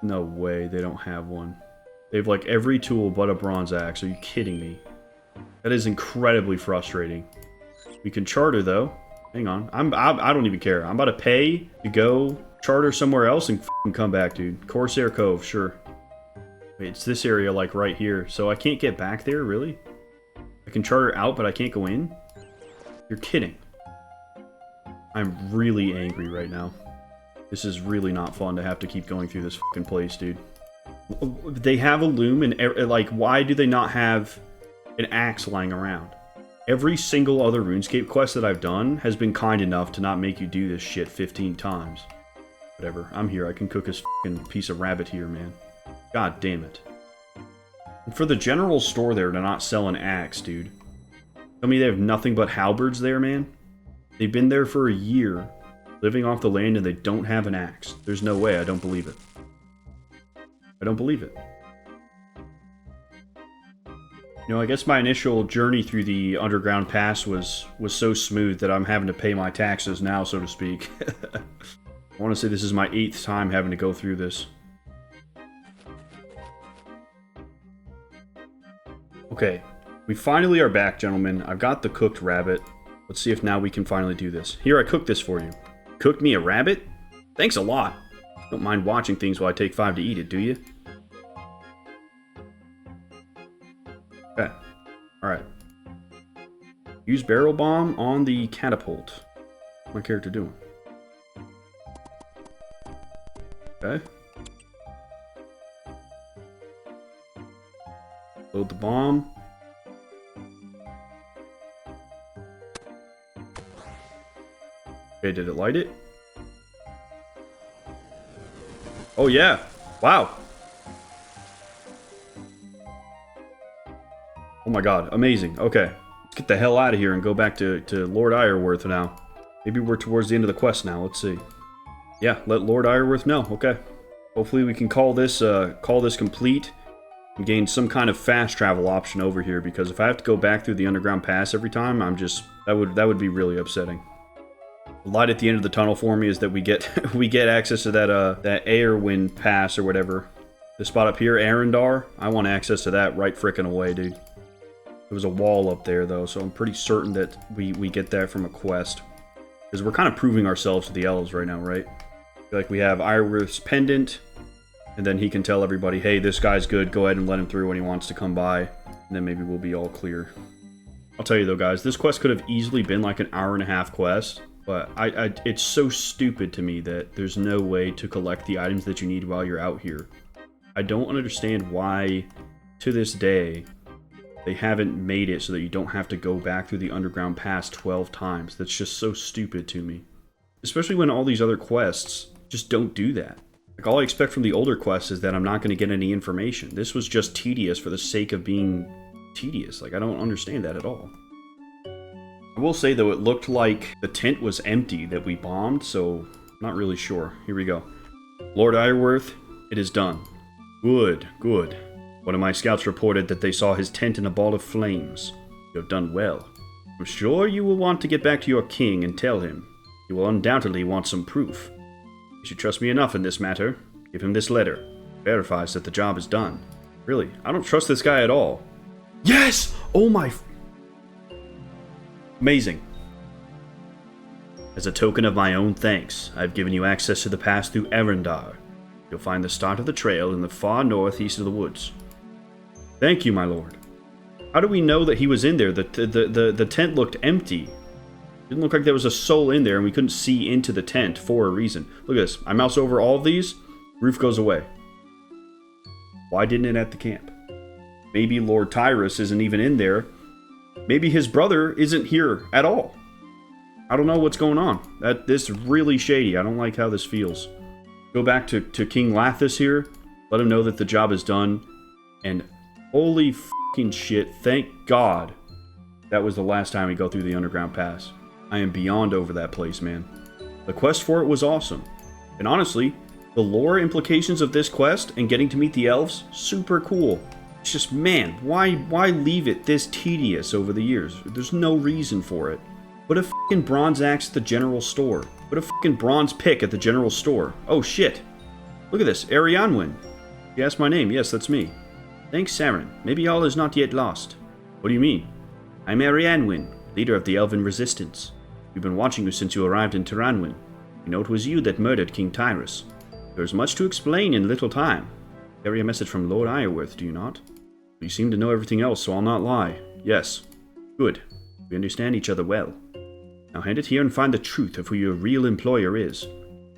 No way, they don't have one. They have like every tool but a bronze axe. Are you kidding me? That is incredibly frustrating. We can charter though. Hang on, I don't even care. I'm about to pay to go charter somewhere else and f***ing come back, dude. Corsair Cove, sure. Wait, it's this area like right here, so I can't get back there, really? I can charter out, but I can't go in? You're kidding. I'm really angry right now. This is really not fun to have to keep going through this fucking place, dude. They have a loom, and like, why do they not have an axe lying around? Every single other RuneScape quest that I've done has been kind enough to not make you do this shit 15 times. Whatever, I'm here. I can cook this fucking piece of rabbit here, man. God damn it. And for the general store there to not sell an axe, dude. Tell me they have nothing but halberds there, man? They've been there for a year, living off the land, and they don't have an axe. There's no way. I don't believe it. I don't believe it. You know, I guess my initial journey through the underground pass was so smooth that I'm having to pay my taxes now, so to speak. I want to say this is my 8th time having to go through this. Okay, we finally are back, gentlemen. I've got the cooked rabbit. Let's see if now we can finally do this. Here, I cooked this for you. Cooked me a rabbit? Thanks a lot. Don't mind watching things while I take 5 to eat it, do you? Okay. Alright. Use barrel bomb on the catapult. What's my character doing? Okay. Load the bomb. Okay, did it light it? Oh yeah! Wow! Oh my god, amazing. Okay, let's get the hell out of here and go back to Lord Iorwerth now. Maybe we're towards the end of the quest now, let's see. Yeah, let Lord Iorwerth know, okay. Hopefully we can call this complete and gain some kind of fast travel option over here, because if I have to go back through the underground pass every time, I'm just... that would be really upsetting. The light at the end of the tunnel for me is that we get we get access to that Airwind pass or whatever. The spot up here, Arendar, I want access to that right frickin' away, dude. There was a wall up there, though, so I'm pretty certain that we get that from a quest. Because we're kind of proving ourselves to the elves right now, right? I feel like we have Iorwerth's pendant, and then he can tell everybody, hey, this guy's good, go ahead and let him through when he wants to come by, and then maybe we'll be all clear. I'll tell you though, guys, this quest could have easily been like an hour-and-a-half quest, but it's so stupid to me that there's no way to collect the items that you need while you're out here. I don't understand why, to this day, they haven't made it so that you don't have to go back through the underground pass 12 times. That's just so stupid to me. Especially when all these other quests just don't do that. Like, all I expect from the older quests is that I'm not going to get any information. This was just tedious for the sake of being tedious. Like, I don't understand that at all. I will say, though, it looked like the tent was empty that we bombed, so I'm not really sure. Here we go. Lord Iorwerth, it is done. Good, good. One of my scouts reported that they saw his tent in a ball of flames. You have done well. I'm sure you will want to get back to your king and tell him. He will undoubtedly want some proof. You should trust me enough in this matter. Give him this letter. It verifies that the job is done. Really, I don't trust this guy at all. Yes! Oh my... Amazing. As a token of my own thanks, I've given you access to the pass through Arendar. You'll find the start of the trail in the far northeast of the woods. Thank you, my lord. How do we know that he was in there? The tent looked empty. It didn't look like there was a soul in there, and we couldn't see into the tent for a reason. Look at this. I mouse over all of these, roof goes away. Why didn't it at the camp? Maybe Lord Tyras isn't even in there. Maybe his brother isn't here at all. I don't know what's going on. This is really shady. I don't like how this feels. Go back to King Lathas here. Let him know that the job is done. And holy fucking shit, thank God that was the last time we go through the underground pass. I am beyond over that place, man. The quest for it was awesome. And honestly, the lore implications of this quest and getting to meet the elves, super cool. It's just, man, why leave it this tedious over the years? There's no reason for it. Put a fucking bronze axe at the general store. Put a fucking bronze pick at the general store. Oh shit. Look at this, Arianwin. You asked my name. Yes, that's me. Thanks, Saren. Maybe all is not yet lost. What do you mean? I'm Arianwin, leader of the Elven Resistance. We've been watching you since you arrived in Tirannwn. We know it was you that murdered King Tyras. There is much to explain in little time. Carry a message from Lord Iorwerth, do you not? You seem to know everything else, so I'll not lie. Yes. Good. We understand each other well. Now hand it here and find the truth of who your real employer is.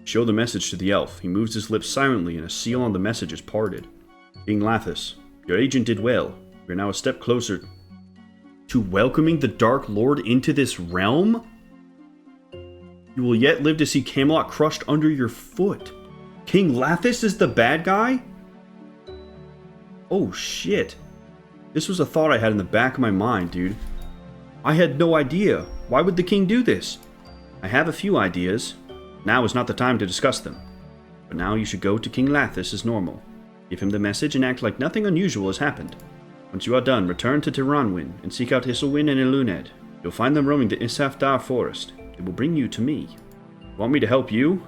Show the message to the elf. He moves his lips silently and a seal on the message is parted. King Lathas, your agent did well. We are now a step closer to welcoming the Dark Lord into this realm? You will yet live to see Camelot crushed under your foot. King Lathas is the bad guy? Oh shit. This was a thought I had in the back of my mind, dude. I had no idea. Why would the king do this? I have a few ideas. Now is not the time to discuss them. But now you should go to King Lathas as normal. Give him the message and act like nothing unusual has happened. Once you are done, return to Tirannwn and seek out Isilwin and Eluned. You'll find them roaming the Isafdar forest. It will bring you to me. Want me to help you?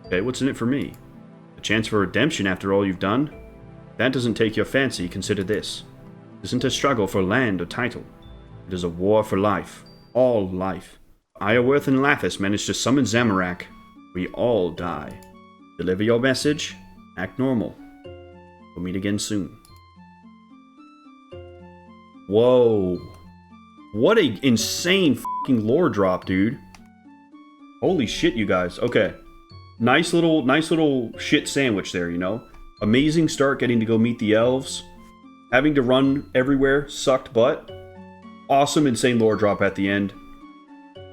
Okay, what's in it for me? A chance for redemption after all you've done? If that doesn't take your fancy, consider this. It isn't a struggle for land or title. It is a war for life. All life. Iorwerth and Lathas managed to summon Zamorak. We all die. Deliver your message. Act normal. We'll meet again soon. Whoa. What a insane fucking lore drop, dude. Holy shit, you guys. Okay. Nice little shit sandwich there, you know? Amazing start getting to go meet the elves. Having to run everywhere sucked butt. Awesome, insane lore drop at the end.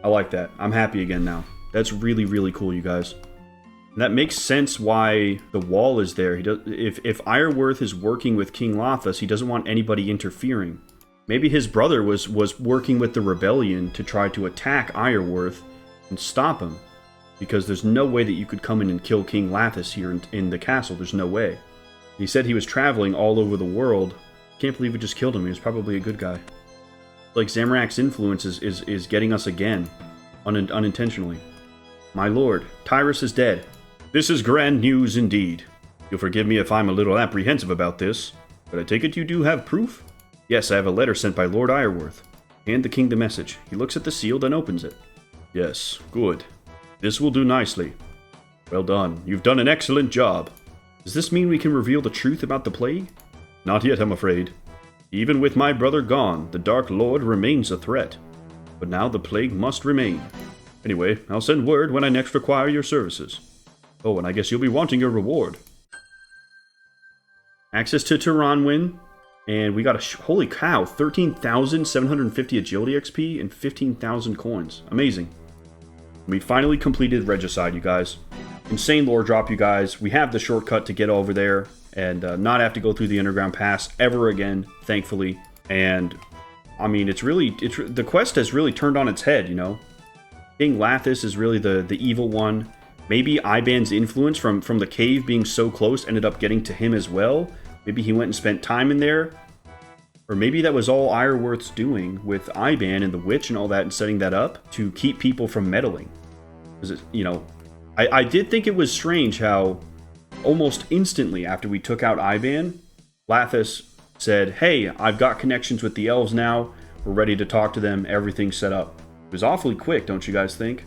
I like that. I'm happy again now. That's really, really cool, you guys. And that makes sense why the wall is there. If Iorwerth is working with King Lathas, he doesn't want anybody interfering. Maybe his brother was working with the rebellion to try to attack Iorwerth and stop him. Because there's no way that you could come in and kill King Lathas here in the castle. There's no way. He said he was traveling all over the world. Can't believe we just killed him. He was probably a good guy. Like Zamorak's influence is getting us again. Unintentionally. My lord, Tyras is dead. This is grand news indeed. You'll forgive me if I'm a little apprehensive about this, but I take it you do have proof? Yes, I have a letter sent by Lord Iorwerth. Hand the king the message. He looks at the seal, then opens it. Yes, good. This will do nicely. Well done. You've done an excellent job. Does this mean we can reveal the truth about the plague? Not yet, I'm afraid. Even with my brother gone, the Dark Lord remains a threat. But now the plague must remain. Anyway, I'll send word when I next require your services. Oh, and I guess you'll be wanting your reward. Access to Tirannwn, and we got a holy cow, 13,750 agility XP and 15,000 coins. Amazing. We finally completed Regicide, you guys. Insane lore drop, you guys. We have the shortcut to get over there and not have to go through the underground pass ever again, thankfully. And I mean, the quest has really turned on its head, you know. King Lathas is really the evil one. Maybe Iban's influence from the cave being so close ended up getting to him as well. Maybe he went and spent time in there. Or maybe that was all Iorwerth's doing with Iban and the witch and all that and setting that up to keep people from meddling. Because, you know, I did think it was strange how almost instantly after we took out Iban, Lathas said, hey, I've got connections with the elves now. We're ready to talk to them. Everything's set up. It was awfully quick, don't you guys think?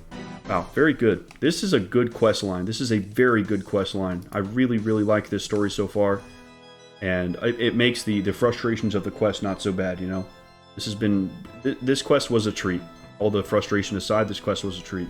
Wow, very good. This is a good quest line. This is a very good quest line. I really, really like this story so far. And it makes the frustrations of the quest not so bad, you know? This quest was a treat. All the frustration aside, this quest was a treat.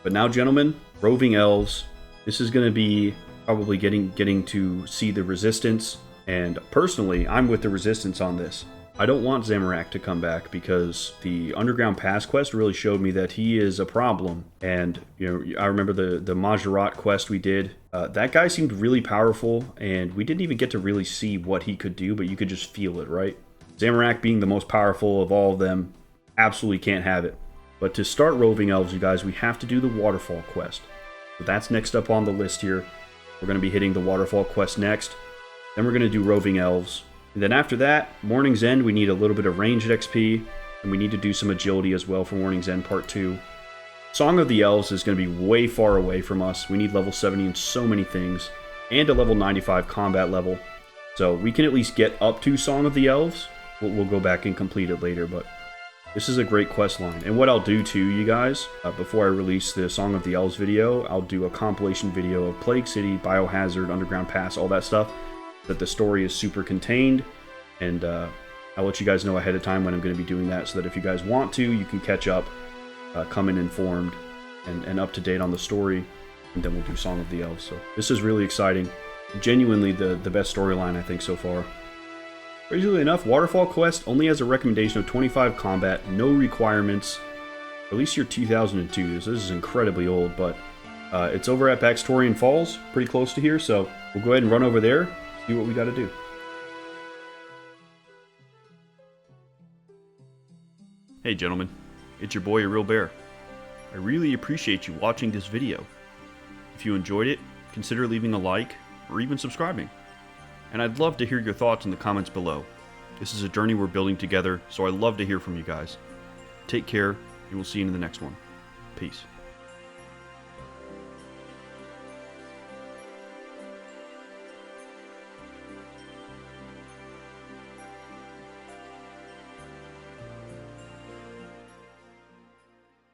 But now, gentlemen, roving elves. This is going to be probably getting to see the resistance. And personally, I'm with the resistance on this. I don't want Zamorak to come back because the Underground Pass quest really showed me that he is a problem. And, you know, I remember the Majorat quest we did. That guy seemed really powerful, and we didn't even get to really see what he could do, but you could just feel it, right? Zamorak being the most powerful of all of them, absolutely can't have it. But to start roving elves, you guys, we have to do the Waterfall quest. So that's next up on the list here. We're going to be hitting the Waterfall quest next. Then we're going to do roving elves. And then after that, Morning's End, we need a little bit of ranged XP, and we need to do some agility as well for Morning's End Part 2. Song of the Elves is going to be way far away from us. We need level 70 in so many things, and a level 95 combat level. So we can at least get up to Song of the Elves. We'll go back and complete it later, but this is a great quest line. And what I'll do too, you guys, before I release the Song of the Elves video, I'll do a compilation video of Plague City, Biohazard, Underground Pass, all that stuff. That the story is super contained, and I'll let you guys know ahead of time when I'm going to be doing that, so that if you guys want to, you can catch up, come in informed, and up to date on the story, and then we'll do Song of the Elves. So this is really exciting. Genuinely the best storyline, I think, so far. Crazily enough, Waterfall Quest only has a recommendation of 25 combat, no requirements. At least you're 2002, this is incredibly old, but it's over at Baxtorian Falls, pretty close to here, so we'll go ahead and run over there, see what we got to do. Hey gentlemen, it's your boy A Real Bear. I really appreciate you watching this video. If you enjoyed it, consider leaving a like or even subscribing. And I'd love to hear your thoughts in the comments below. This is a journey we're building together, so I'd love to hear from you guys. Take care, and we'll see you in the next one. Peace.